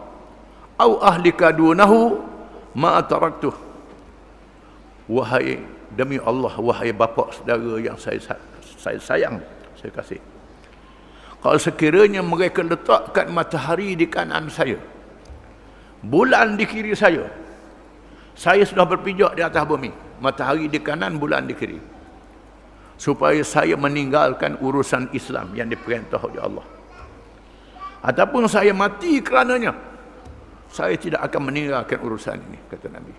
aw ahlika dunahu ma taraktuh. Wahai, demi Allah, wahai bapa saudara yang saya sayang, saya kasih, kalau sekiranya mereka letakkan matahari di kanan saya, bulan di kiri saya sudah berpijak di atas bumi, matahari di kanan, bulan di kiri, supaya saya meninggalkan urusan Islam yang diperintah oleh Allah, ataupun saya mati kerananya, saya tidak akan meninggalkan urusan ini, kata Nabi.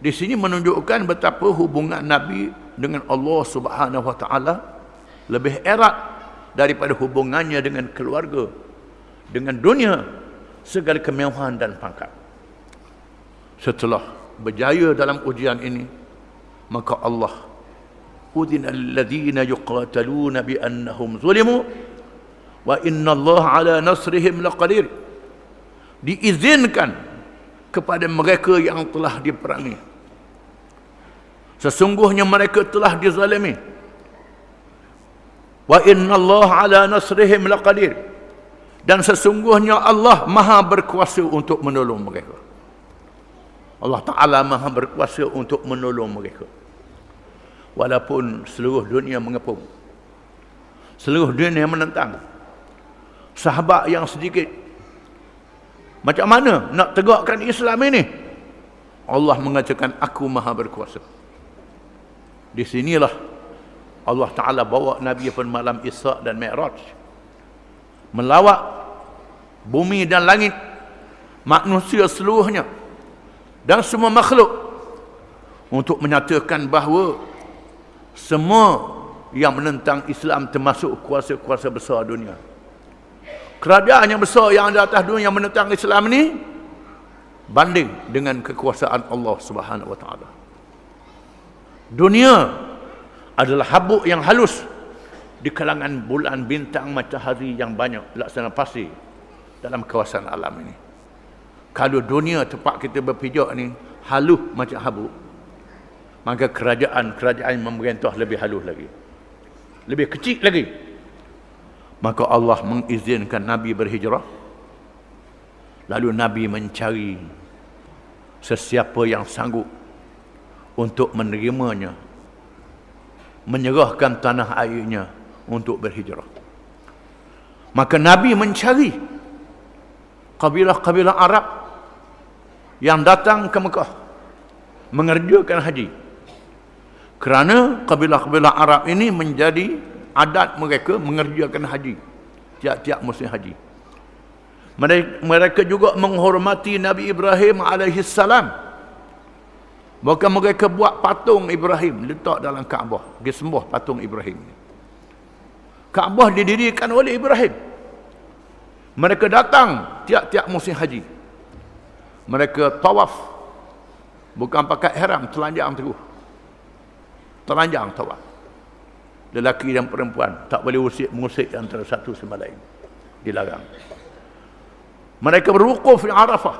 Di sini menunjukkan betapa hubungan Nabi dengan Allah Subhanahu Wa Taala lebih erat daripada hubungannya dengan keluarga, dengan dunia, segala kemewahan dan pangkat. Setelah berjaya dalam ujian ini, maka Allah, udhina alladhina yuqataluna bi annahum zulimu wa inna Allah ala nasrihim laqadir. Diizinkan kepada mereka yang telah diperangi, sesungguhnya mereka telah dizalimi, wa inna Allah ala nasrihim laqadir, dan sesungguhnya Allah maha berkuasa untuk menolong mereka. Allah Ta'ala maha berkuasa untuk menolong mereka. Walaupun seluruh dunia mengepung, seluruh dunia menentang, sahabat yang sedikit, macam mana nak tegakkan Islam ini? Allah mengatakan, aku maha berkuasa. Di sinilah Allah Ta'ala bawa Nabi pada malam Isra' dan Mi'raj, melawat bumi dan langit, manusia seluruhnya dan semua makhluk, untuk menyatakan bahawa semua yang menentang Islam, termasuk kuasa-kuasa besar dunia, kerajaan yang besar yang ada atas dunia yang menentang Islam ini, banding dengan kekuasaan Allah Subhanahu Wa Taala. Dunia adalah habuk yang halus di kalangan bulan, bintang, matahari yang banyak laksana pasir dalam kawasan alam ini. Kalau dunia tempat kita berpijak ni halus macam habuk, maka kerajaan yang memerintah lebih halus lagi, lebih kecil lagi. Maka Allah mengizinkan Nabi berhijrah, lalu Nabi mencari sesiapa yang sanggup untuk menerimanya, menyerahkan tanah airnya untuk berhijrah. Maka Nabi mencari kabilah-kabilah Arab yang datang ke Mekah mengerjakan haji, kerana kabilah-kabilah Arab ini menjadi adat mereka mengerjakan haji tiap-tiap musim haji. Mereka juga menghormati Nabi Ibrahim alaihissalam, bahkan mereka buat patung Ibrahim letak dalam Kaabah, dia sembah patung Ibrahim. Kaabah didirikan oleh Ibrahim. Mereka datang tiap-tiap musim haji, mereka tawaf, bukan pakai ihram, telanjang terus, telanjang tawaf. Lelaki dan perempuan tak boleh mengusik antara satu sama lain, dilarang. Mereka berwukuf di Arafah,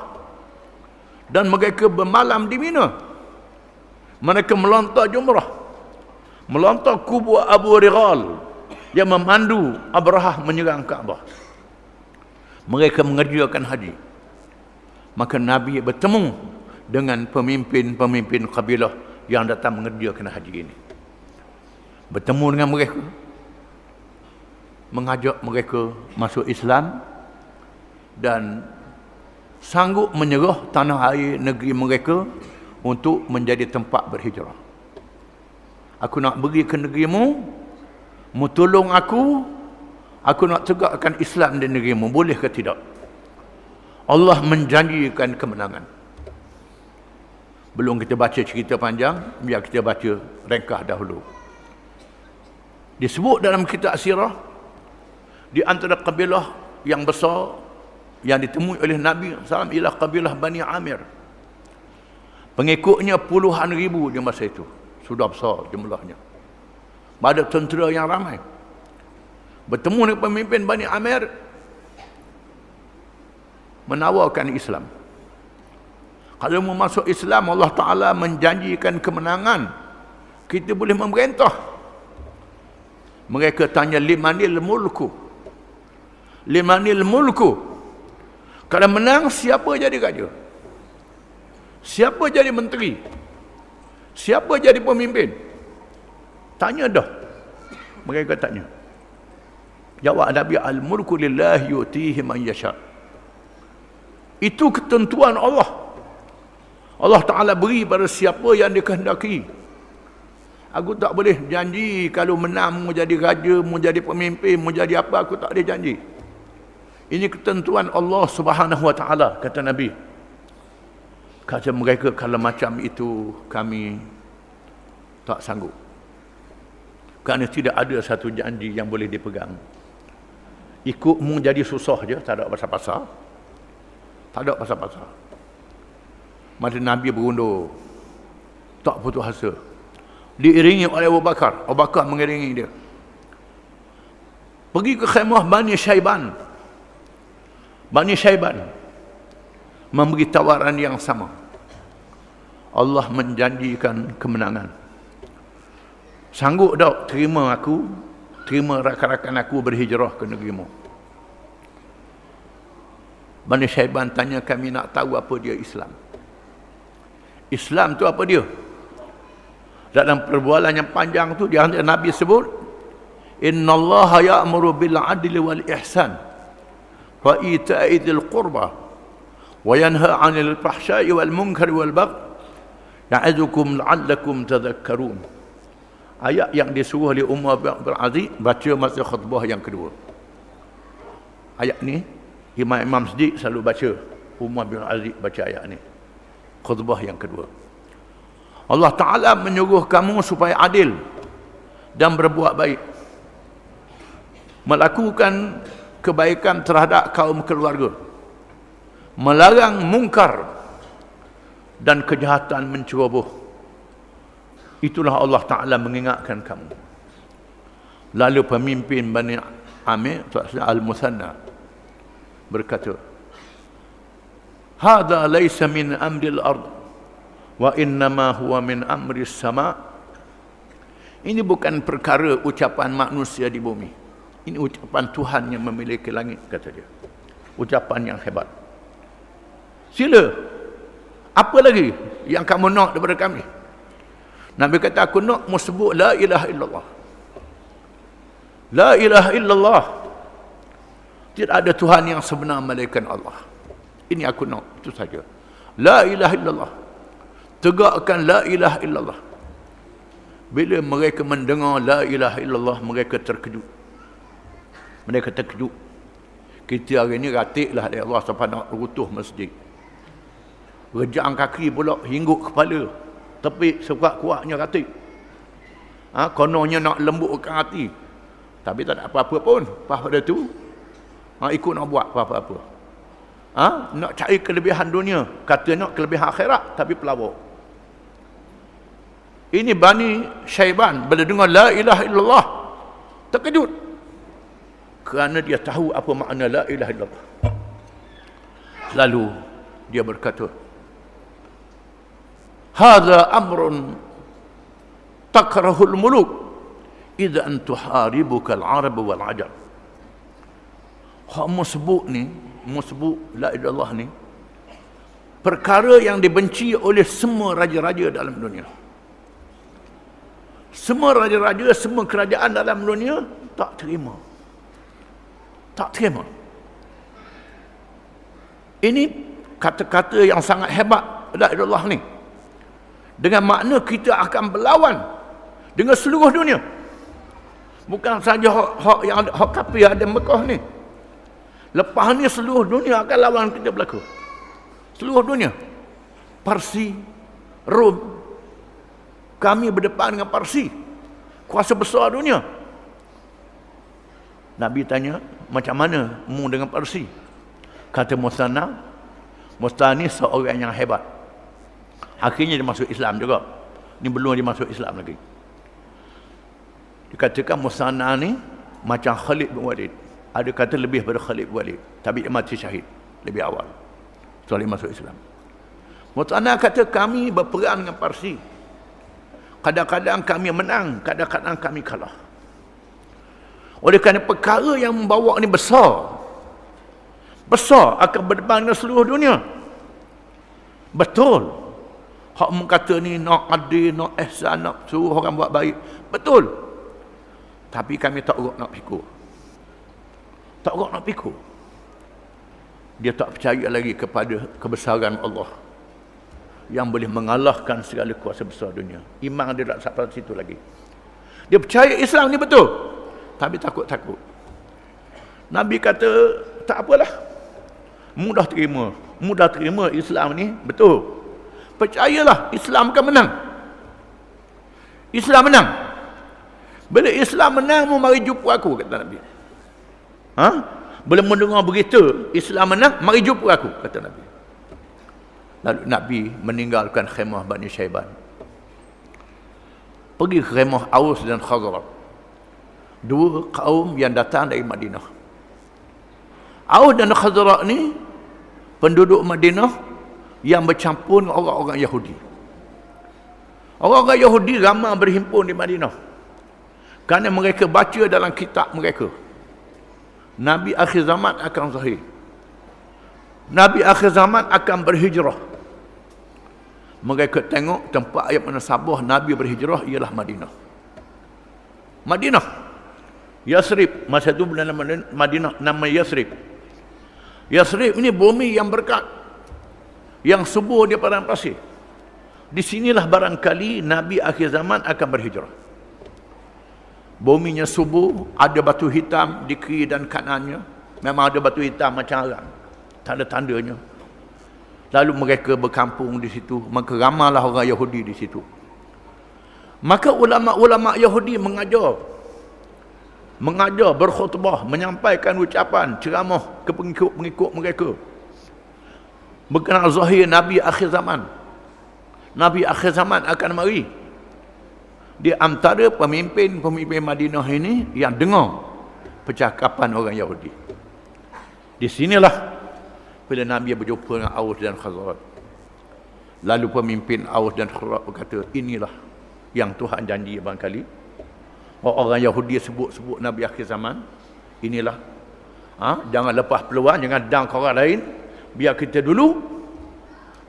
dan mereka bermalam di Mina. Mereka melontar jumrah, melontar kubur Abu Righal yang memandu Abrahah menyerang Kaabah. Mereka mengerjakan haji. Maka Nabi bertemu dengan pemimpin-pemimpin kabilah yang datang mengerjakan haji ini. Bertemu dengan mereka, mengajak mereka masuk Islam, dan sanggup menyerah tanah air negeri mereka untuk menjadi tempat berhijrah. Aku nak pergi ke negerimu, Mu tolong aku nak tegakkan Islam di negerimu, boleh ke tidak? Allah menjanjikan kemenangan. Belum kita baca cerita panjang, biar kita baca ringkas dahulu. Disebut dalam kitab sirah, di antara kabilah yang besar yang ditemui oleh Nabi SAW ialah kabilah Bani Amir. Pengikutnya puluhan ribu di masa itu. Sudah besar jumlahnya. Ada tentera yang ramai. Bertemu dengan pemimpin Bani Amir, menawarkan Islam. Kalau mau masuk Islam, Allah Ta'ala menjanjikan kemenangan. Kita boleh memerintah. Mereka tanya, limanil mulku? Limanil mulku? Kalau menang, siapa jadi raja? Siapa jadi menteri? Siapa jadi pemimpin? Tanya dah. Mereka tanya. Jawab Nabi, al-mulku lillahi yu'tihi man yasha'. Itu ketentuan Allah. Allah Ta'ala beri pada siapa yang dikehendaki. Aku tak boleh janji kalau menang mau jadi raja, mau jadi pemimpin, mau jadi apa, aku tak boleh janji. Ini ketentuan Allah Subhanahu Wa Ta'ala, kata Nabi. Kata mereka, kalau macam itu kami tak sanggup. Kerana tidak ada satu janji yang boleh dipegang. Ikutmu jadi susah je, tak ada pasal-pasal. Tak ada pasal-pasal. Maka Nabi berundur, tak putus asa. Diiringi oleh Abu Bakar. Abu Bakar mengiringi dia. Pergi ke khemah Bani Syaiban. Bani Syaiban memberi tawaran yang sama. Allah menjanjikan kemenangan. Sanggup tak terima aku, terima rakan-rakan aku berhijrah ke negerimu? Bani Syaiban tanya, kami nak tahu apa dia Islam. Islam tu apa dia? Dalam perbualan yang panjang tu, dia Nabi sebut, innallaha ya'muru bil adli wal ihsan wa ita'i dzil qurba wa yanha 'anil fahsya'i wal munkari wal baghi ya'idzukum la'allakum tadhakkarun. Ayat yang disuruh oleh Umar bin Abdul Aziz baca masa khutbah yang kedua. Ayat ni Imam Siddiq selalu baca. Umar bin Abdul Aziz baca ayat ni. Khutbah yang kedua. Allah Ta'ala menyuruh kamu supaya adil dan berbuat baik. Melakukan kebaikan terhadap kaum keluarga. Melarang mungkar dan kejahatan menceroboh. Itulah Allah Ta'ala mengingatkan kamu. Lalu pemimpin Bani Amir Al-Musanna berkata, hadha laysa min amril ard wa innama huwa min amris sama. Ini bukan perkara ucapan manusia di bumi. Ini ucapan Tuhan yang memiliki langit, kata dia. Ucapan yang hebat. Sila. Apa lagi yang kamu nak daripada kami? Nabi kata, aku nak mu sebut la ilaha illallah. La ilaha illallah. Tidak ada Tuhan yang sebenar melainkan Allah. Ini aku nak, itu saja. La ilaha illallah. Tegakkan la ilaha illallah. Bila mereka mendengar la ilaha illallah, mereka terkejut. Mereka terkejut. Kita hari ini ratiklah dari Allah sampai nak runtuh masjid. Rejang kaki pula, hingguk kepala. Tapi sekuat-kuatnya ratik. Kononnya nak lembutkan hati. Tapi tak ada apa-apa pun. Pada tu, ikut nak buat apa-apa. Nak cari kelebihan dunia. Kata nak kelebihan akhirat, tapi pelawak. Ini Bani Syaiban, bila dengar la ilaha illallah, terkejut. Kerana dia tahu apa makna la ilaha illallah. Lalu, dia berkata, hadza amrun takrahul muluk idza an tuharibuka al-arab wal ajam. Kamu sebut ni, sebut la ilaha illallah ni, perkara yang dibenci oleh semua raja-raja dalam dunia. Semua raja-raja, semua kerajaan dalam dunia tak terima. Tak terima. Ini kata-kata yang sangat hebat la ilaha illallah ni. Dengan makna kita akan berlawan dengan seluruh dunia. Bukan saja hak yang ada, hak kafir ada Mekah ni. Lepas ni seluruh dunia akan lawan kita berlaku. Seluruh dunia. Parsi, Rom. Kami berdepan dengan Parsi. Kuasa besar dunia. Nabi tanya, macam mana mu dengan Parsi? Kata Mustana ni seorang yang hebat. Akhirnya dia masuk Islam juga. Ni belum dia masuk Islam lagi. Dikatakan Mustana ni macam Khalid bin Walid. Ada kata lebih daripada Khalid bin Walid. Tapi dia mati syahid lebih awal. Setelah dia masuk Islam. Mustana kata kami berperang dengan Parsi. Kadang-kadang kami menang, kadang-kadang kami kalah. Oleh kerana perkara yang membawa ni besar. Besar akan berdepan dengan seluruh dunia. Betul. Hak mengkata ni nak adil, nak ihsan, nak suruh orang buat baik. Betul. Tapi kami tak urut nak pikul. Tak urut nak pikul. Dia tak percaya lagi kepada kebesaran Allah yang boleh mengalahkan segala kuasa besar dunia. Iman dia tak sampai situ lagi. Dia percaya Islam ni betul, tapi takut-takut. Nabi kata, tak apalah. Mudah terima Islam ni betul. Percayalah, Islam akan menang. Islam menang. Bila Islam menang, mu mari jumpa aku, kata Nabi. Bila mendengar berita Islam menang, mari jumpa aku, kata Nabi. Lalu Nabi meninggalkan khemah Bani Syaiban. Pergi ke khemah Aus dan Khazraj. Dua kaum yang datang dari Madinah. Aus dan Khazraj ni penduduk Madinah yang bercampur dengan orang-orang Yahudi. Orang-orang Yahudi ramai berhimpun di Madinah. Kerana mereka baca dalam kitab mereka, Nabi akhir zaman akan zahir. Nabi akhir zaman akan berhijrah. Mereka tengok tempat yang mana Sabah Nabi berhijrah ialah Madinah. Madinah. Yasrib. Masa itu nama Madinah nama Yasrib. Yasrib ini bumi yang berkat. Yang subur di padang pasir. Di sinilah barangkali Nabi akhir zaman akan berhijrah. Buminya subur, ada batu hitam di kiri dan kanannya. Memang ada batu hitam macam arang. Tanda-tandanya. Lalu mereka berkampung di situ. Maka ramailah orang Yahudi di situ. Maka ulama-ulama Yahudi mengajar, berkhutbah, menyampaikan ucapan, ceramah ke pengikut-pengikut mereka. Berkenaan zahir Nabi akhir zaman. Nabi akhir zaman akan mari. Di antara pemimpin-pemimpin Madinah ini yang dengar percakapan orang Yahudi. Di sinilah bila Nabi berjumpa dengan Aus dan Khazraj. Lalu pemimpin Aus dan Khazraj berkata, inilah yang Tuhan janji barangkali. Orang Yahudi sebut-sebut Nabi akhir zaman. Inilah. Jangan lepas peluang, jangan dang ke orang lain. Biar kita dulu.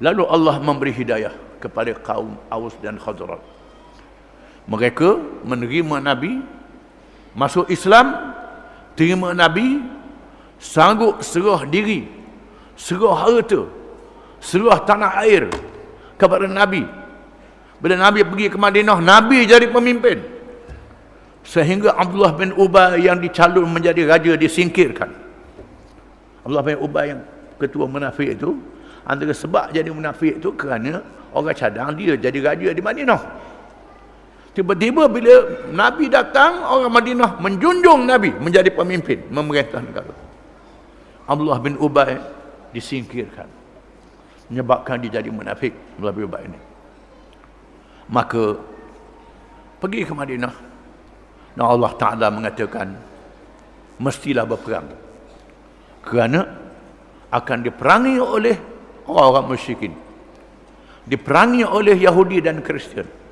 Lalu Allah memberi hidayah kepada kaum Aus dan Khazraj. Mereka menerima Nabi, masuk Islam, terima Nabi, sanggup serah diri, serah harta, serah tanah air kepada Nabi. Bila Nabi pergi ke Madinah, Nabi jadi pemimpin. Sehingga Abdullah bin Ubay yang dicalon menjadi raja disingkirkan. Abdullah bin Ubay yang ketua munafik itu, antara sebab jadi munafik itu kerana orang cadang dia jadi raja di Madinah. Tiba-tiba bila Nabi datang, orang Madinah menjunjung Nabi menjadi pemimpin, memerintah negara. Abdullah bin Ubay disingkirkan. Menyebabkan dia jadi munafik, Abdullah bin Ubay ini. Maka pergi ke Madinah. Dan Allah Ta'ala mengatakan, mestilah berperang. Kerana akan diperangi oleh orang-orang musyrikin. Diperangi oleh Yahudi dan Kristian.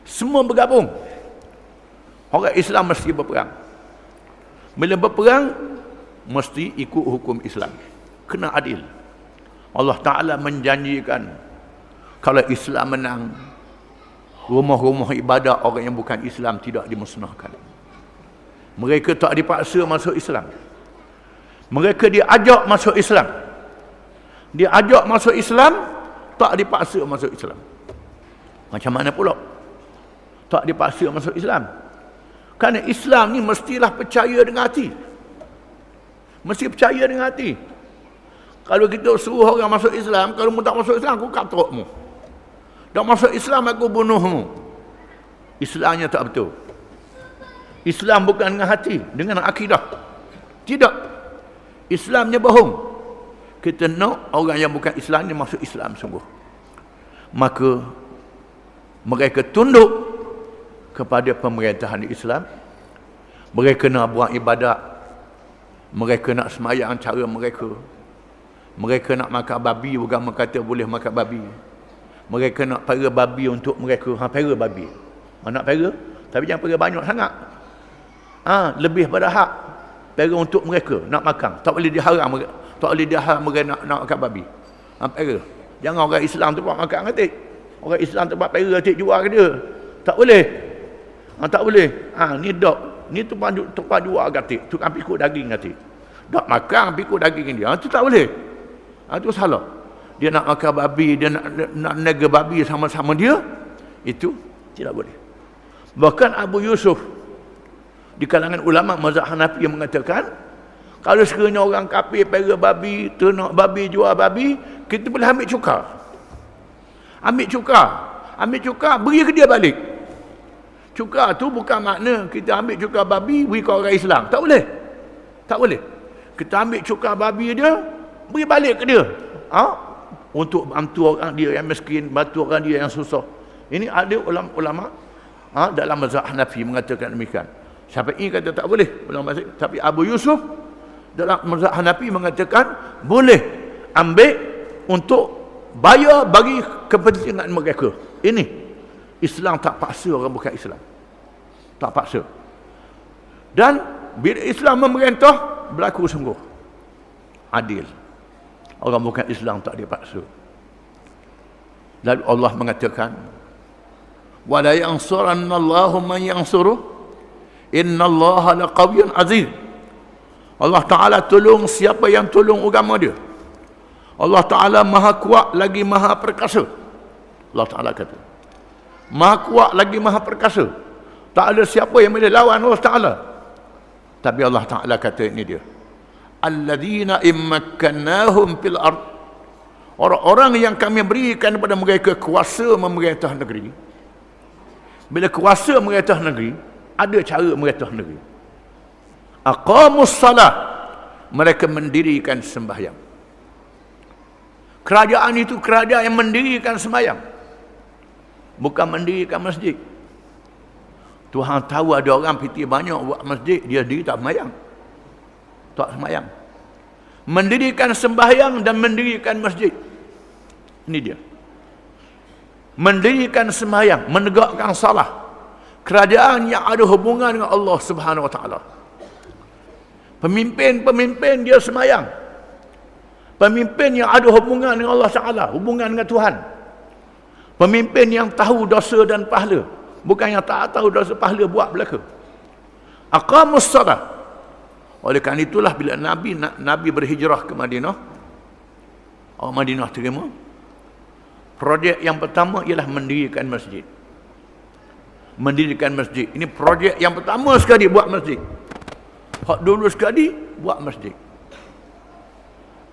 Semua bergabung. Orang Islam mesti berperang. Bila berperang, mesti ikut hukum Islam. Kena adil. Allah Ta'ala menjanjikan, kalau Islam menang, rumah-rumah ibadah orang yang bukan Islam tidak dimusnahkan. Mereka tak dipaksa masuk Islam. Mereka diajak masuk Islam. Diajak masuk Islam, tak dipaksa masuk Islam. Macam mana pula? Tak dipaksa masuk Islam. Kerana Islam ni mestilah percaya dengan hati. Mesti percaya dengan hati. Kalau kita suruh orang masuk Islam, kalau mu tak masuk Islam, aku katrokmu. Tak masuk Islam, aku bunuhmu. Islamnya tak betul. Islam bukan dengan hati, dengan akidah. Tidak. Islamnya bohong. Kita nak orang yang bukan Islam ni masuk Islam sungguh. Maka mereka tunduk kepada pemerintahan Islam. Mereka nak buat ibadat. Mereka nak semayang cara mereka. Mereka nak makan babi, agama kata boleh makan babi. Mereka nak pera babi untuk mereka. Pera babi. Nak pera, tapi jangan pera banyak sangat. Lebih pada hak. Pera untuk mereka nak makan. Tak boleh diharam mereka. Tak boleh diharam mereka nak makan babi. Pera. Jangan orang Islam tu buat makan atik. Orang Islam tu buat pera atik jual ke dia. Tak boleh. Tak boleh. Ni dok. Ni tukang jual atik. Tukang pikul daging atik. Dok makan pikul daging dia. Itu tak boleh. Itu salah. Dia nak makan babi, dia nak nega babi sama-sama dia. Itu tidak boleh. Bahkan Abu Yusuf di kalangan ulama mazhab Hanafi yang mengatakan, kalau sekiranya orang kafir pera babi, ternak babi, jual babi, kita boleh ambil cuka. Ambil cuka, beri ke dia balik. Cuka tu bukan makna kita ambil cuka babi, beri ke orang Islam. Tak boleh. Tak boleh. Kita ambil cuka babi dia, beri balik ke dia. Untuk bantu orang dia yang miskin, bantu orang dia yang susah. Ini ada ulama dalam mazhab Hanafi mengatakan demikian. Syafi'i kata tak boleh. Tapi Abu Yusuf dalam mazhab Hanafi mengatakan boleh ambil untuk bayar bagi kepentingan mereka. Ini Islam tak paksa orang bukan Islam. Tak paksa. Dan bila Islam memerintah, berlaku sungguh adil. Orang bukan Islam tak dipaksa. Lalu Allah mengatakan, wala yansurannallahu man yansuruh innallaha laqawiyyun aziz. Allah Ta'ala tolong siapa yang tolong agama dia. Allah Ta'ala maha kuat lagi maha perkasa. Allah Ta'ala kata maha kuat lagi maha perkasa. Tak ada siapa yang boleh lawan Allah Ta'ala. Tapi Allah Ta'ala kata ini dia, alladzina immakkannahum fil ard, orang-orang yang kami berikan kepada mereka kuasa memerintah negeri. Bila kuasa memerintah negeri, ada cara memerintah negeri. Aqamus salah, mereka mendirikan sembahyang. Kerajaan itu kerajaan yang mendirikan sembahyang, bukan mendirikan masjid. Tuhan tahu ada orang piti banyak buat masjid, dia diri tak sembahyang. Tak sembahyang. Mendirikan sembahyang dan mendirikan masjid. Ini dia. Mendirikan sembahyang, menegakkan salah. Kerajaan yang ada hubungan dengan Allah Subhanahu Wa Taala. Pemimpin dia sembahyang. Pemimpin yang ada hubungan dengan Allah Taala, hubungan dengan Tuhan. Pemimpin yang tahu dosa dan pahala, bukan yang tak tahu dosa pahala buat belaka. Aqamus salat. Oleh kerana itulah bila Nabi berhijrah ke Madinah, orang Madinah terima. Projek yang pertama ialah mendirikan masjid. Mendirikan masjid. Ini projek yang pertama sekali buat masjid. Hak dulu sekali buat masjid.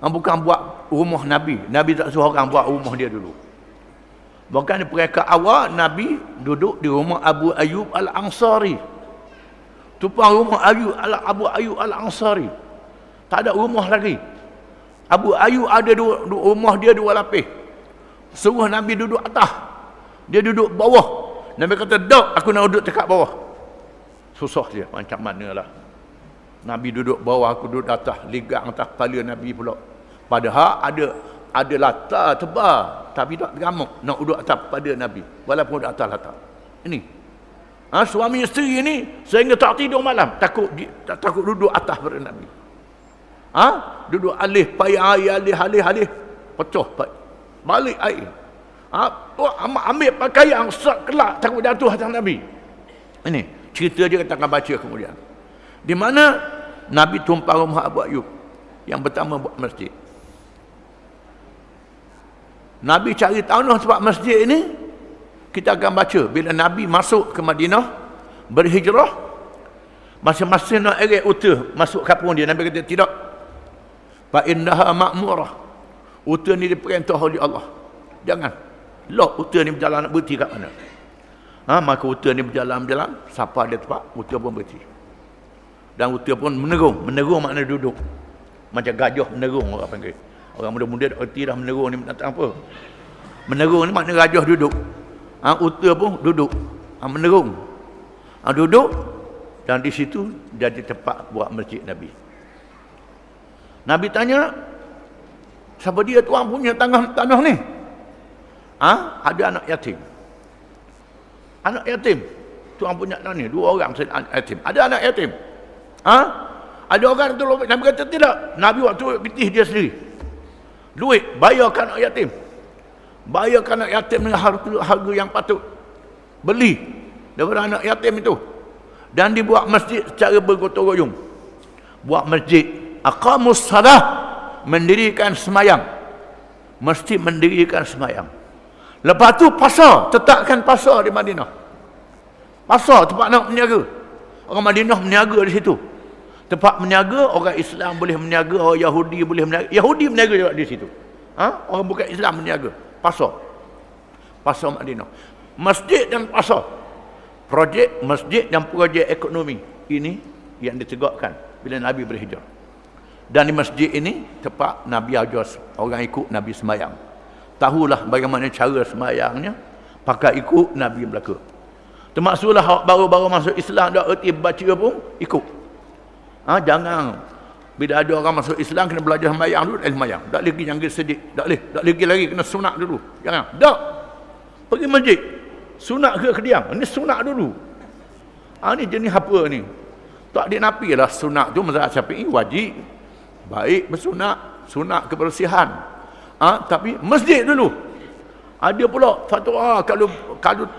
Bukan buat rumah Nabi. Nabi tak suruh orang buat rumah dia dulu. Bahkan di peringkat awal Nabi duduk di rumah Abu Ayyub Al-Ansari. Tupang rumah Abu Ayyub Al-Ansari. Tak ada rumah lagi. Abu Ayyub ada rumah dia dua lapis. Suruh Nabi duduk atas, dia duduk bawah. Nabi kata, "Dok, aku nak duduk dekat bawah." Susah dia, macam manalah. Nabi duduk bawah, aku duduk atas, ligang atas kepala Nabi pula. Padahal ada latar tebal, tapi tak gamuk nak duduk atas pada Nabi, walaupun duduk atas latar. Ini suami isteri ini sehingga tak tidur malam, takut duduk atas pada Nabi. Duduk alih payah air, alih pecah balik air. Ambil pakaian kelak takut jatuh atas Nabi. Ini cerita dia kita akan baca kemudian. Di mana Nabi tumpah rumah Abu Ayyub yang pertama buat masjid. Nabi cari tanah tempat masjid ini, kita akan baca bila Nabi masuk ke Madinah, berhijrah, Masa-masa nak eret unta masuk kampung dia, Nabi kata tidak. Fa innaha ma'murah. Unta ni diperintah oleh Allah. Jangan. Lock unta ni berjalan nak berhenti kat mana. Maka unta ni berjalan, sampai dia tempat, unta pun berhenti. Dan unta pun menerung. Menerung makna duduk. Macam gajah menerung orang panggil. Orang muda-muda tak erti dah menerung ni nak apa. Menerung ni makna gajah duduk. Unta pun duduk. Menerung. Duduk. Dan di situ jadi tempat buat masjid Nabi. Nabi tanya, siapa dia tuan punya tanah ni? Ada anak yatim. Anak yatim. Tuan punya tanah ni, 2 orang anak yatim. Ada anak yatim. Ada orang tu, Nabi kata tidak. Nabi waktu pitih dia sendiri. Duit, bayarkan anak yatim. Bayarkan anak yatim dengan harga yang patut. Beli daripada anak yatim itu. Dan dibuat masjid secara bergotong royong. Buat masjid. Aqamus salah. Mendirikan semayang. Mesti mendirikan semayang. Lepas tu pasar. Tetapkan pasar di Madinah. Pasar tempat nak meniaga. Orang Madinah meniaga di situ. Tempat meniaga, orang Islam boleh meniaga, orang Yahudi boleh meniaga. Yahudi meniaga juga di situ. Orang bukan Islam meniaga. Pasar. Pasar Madinah. Masjid dan pasar. Projek masjid dan projek ekonomi. Ini yang ditegakkan bila Nabi berhijrah. Dan di masjid ini tempat Nabi ajar orang ikut Nabi semayang. Tahulah bagaimana cara semayangnya. Pakai ikut Nabi belaka. Termasuklah baru-baru masuk Islam dah erti baca pun ikut. Jangan bila ada orang masuk Islam kena belajar semayang dulu, semayang. Tak lagi jangan sedih. Tak lagi lagi kena sunat dulu. Jangan. Tak. Pergi masjid. Sunat ke kediam? Ini sunat dulu. Ini jenis apa ni? Tak dinapi lah sunat tu mazhab Syafi'i wajib. Baik bersunat, sunat kebersihan. Tapi masjid dulu. Ada pula fatwa kalau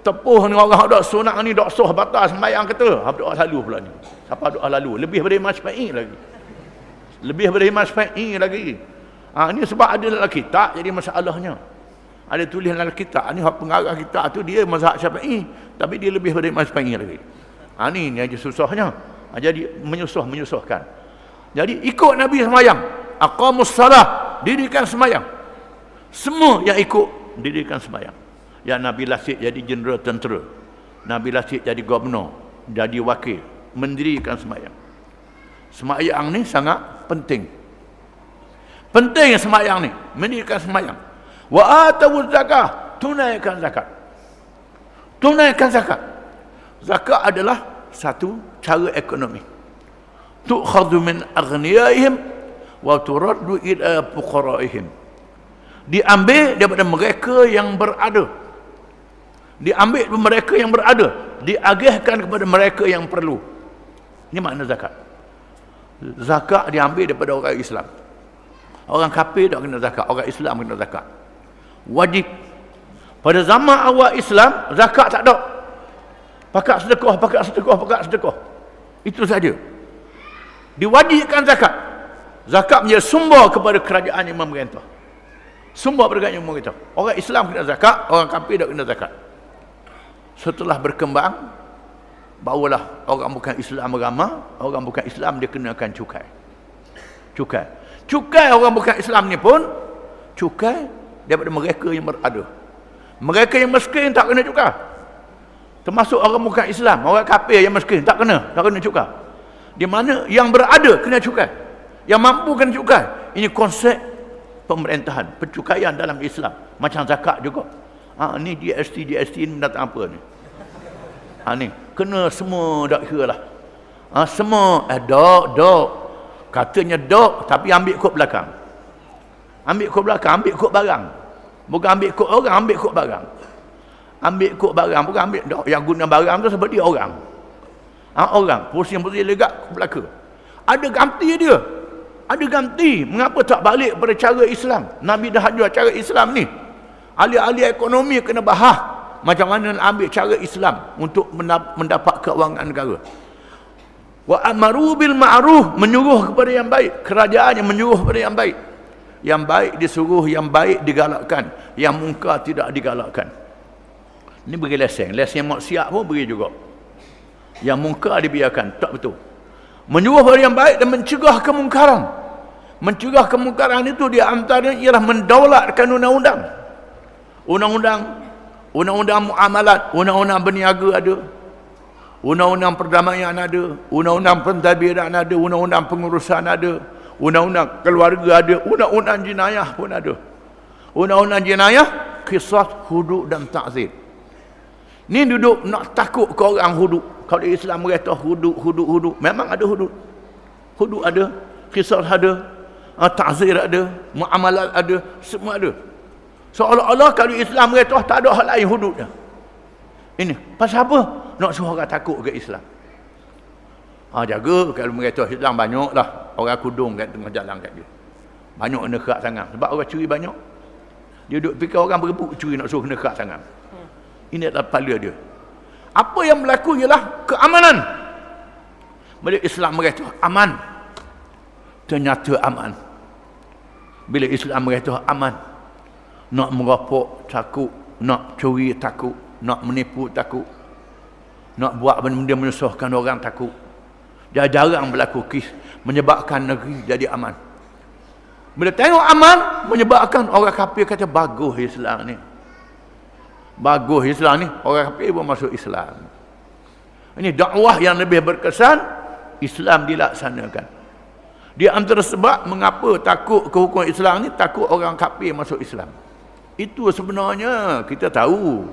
tepuh ni orang ada sunat ni dak sah batal sembahyang kata. Doa lalu pula ni. Siapa doa lalu? Lebih daripada Imam Syafi'i lagi. Lebih daripada Imam Syafi'i lagi. Ini sebab ada dalam kitab jadi masalahnya. Ada tulis dalam kitab ni pengarang kitab tu dia mazhab Syafi'i tapi dia lebih daripada Imam Syafi'i lagi. Ni aja susahnya. Jadi menyusahkan. Jadi ikut Nabi semayang. Aqamus salah, dirikan semayang. Semua yang ikut dirikan semayang. Yang Nabi Lasik jadi jeneral tentera. Nabi Lasik jadi gubernur, jadi wakil, mendirikan semayang. Semayang ni sangat penting. Penting semayang ni, mendirikan semayang. Wa atawuz zakah, tunaikan zakat. Tunaikan zakat. Zakat adalah satu cara ekonomi. Tu'khadhu min aghniyaihim wa turaddu ila fuqaraihim. Diambil daripada mereka yang berada. Diambil daripada mereka yang berada, diagihkan kepada mereka yang perlu. Ini makna zakat. Zakat diambil daripada orang Islam. Orang kafir tak kena zakat, orang Islam kena zakat. Wajib. Pada zaman awal Islam, zakat tak ada. Pakat sedekah. Itu saja. Diwajibkan zakat. Zakat menjadi sumber kepada kerajaan yang memerintah. Sumber kerajaan yang memerintah. Orang Islam kena zakat, orang kafir tak kena zakat. Setelah berkembang, barulah orang bukan Islam agama, orang bukan Islam dia kenakan cukai. Cukai orang bukan Islam ni pun cukai daripada mereka yang berada. Mereka yang miskin tak kena cukai. Termasuk orang bukan Islam, orang kafir yang miskin tak kena cukai. Di mana yang berada kena cukai. Yang mampu kena cukai. Ini konsep pemerintahan, pencukaian dalam Islam. Macam zakat juga. Ni GST ni datang apa ni? Ni kena semua dak kira lah. Semua dok. Katanya dok tapi ambil kod belakang. Ambil kod barang. Bukan ambil kod orang, ambil kod barang. Ambil kod barang, bukan ambil dok. Yang guna barang tu sebab dia orang. Orang, pusing-pusing legak belaka. Ada ganti dia. Ada ganti. Mengapa tak balik pada cara Islam? Nabi dah ajar cara Islam ni. Ahli-ahli ekonomi kena bahas macam mana nak ambil cara Islam untuk mendapat keuangan negara. Wa amaru bil ma'ruf, menyuruh kepada yang baik. Kerajaan yang menyuruh kepada yang baik. Yang baik disuruh, yang baik digalakkan, yang mungkar tidak digalakkan. Ini beri lesen maksiat pun beri juga. Yang mungkar dibiarkan, tak betul. Menyuruh pada yang baik dan mencegah kemungkaran. Mencegah kemungkaran itu di antaranya ialah mendaulatkan undang-undang. Undang-undang muamalat, undang-undang berniaga ada. Undang-undang perdamaian ada, undang-undang pentadbiran ada, undang-undang pengurusan ada, undang-undang keluarga ada, undang-undang jenayah pun ada. Undang-undang jenayah, qisas, hudud dan ta'zir. Ni duduk nak takut ke orang hudud. Kalau Islam berkata hudud. Memang ada hudud. Hudud ada, qisas ada, ta'zir ada, muamalat ada, semua ada. Seolah-olah kalau Islam berkata tak ada hal lain hudud dah. Ini pasal apa? Nak suruh orang takut ke Islam. Jaga kalau mereka Islam banyaklah orang kudung kat tengah jalan kat dia. Banyak nekat sangat sebab orang curi banyak. Dia duduk fikir orang berebut curi nak suruh nekat sangat. Ini adalah kepala dia. Apa yang berlaku ialah keamanan. Bila Islam mereka aman, ternyata aman. Bila Islam mereka aman, nak merampok takut, nak curi takut, nak menipu takut, nak buat benda-benda menyusahkan orang takut. Dia jarang berlaku kes menyebabkan negeri jadi aman. Bila tengok aman, menyebabkan orang kafir kata bagus Islam ni. Bagus Islam ni, orang kafir pun masuk Islam. Ini dakwah yang lebih berkesan, Islam dilaksanakan. Di antara sebab mengapa takut ke hukum Islam ni, takut orang kafir masuk Islam. Itu sebenarnya kita tahu.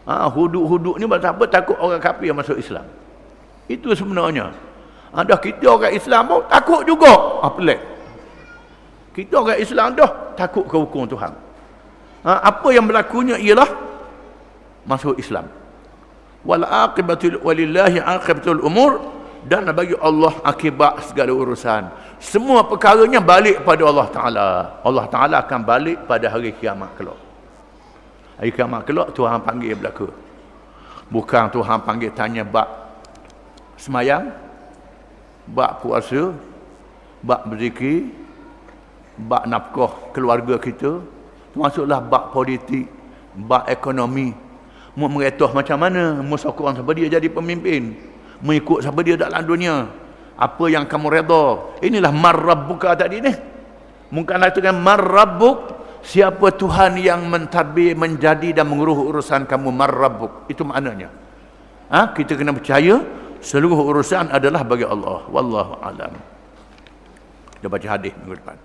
Hudud-hudud ni pasal apa? Takut orang kafir masuk Islam. Itu sebenarnya. Dah kita orang Islam pun takut juga. Pelik. Kita orang Islam dah takut ke hukum Tuhan. Apa yang berlakunya ialah masuk Islam. Wal aqibatu walillahi aqibatul umur, dan bagi Allah akibat segala urusan. Semua perkaranya balik pada Allah Taala. Allah Taala akan balik pada hari kiamat kelak. Hari kiamat kelak Tuhan panggil berlaku. Bukan Tuhan panggil tanya bab semayang, bab puasa, bab berzikir, bab nafkah keluarga kita, termasuklah bab politik, bab ekonomi. Mau meretah macam mana, mau sokong siapa dia jadi pemimpin, mengikut siapa dia dalam dunia, apa yang kamu redha. Inilah marrabbuka tadi ni. Mungkin itu kan marrabbuk, siapa Tuhan yang mentadbir, menjadi dan menguruh urusan kamu, marrabbuk. Itu maknanya. Kita kena percaya seluruh urusan adalah bagi Allah. Wallahu alam. Kita baca hadis minggu depan.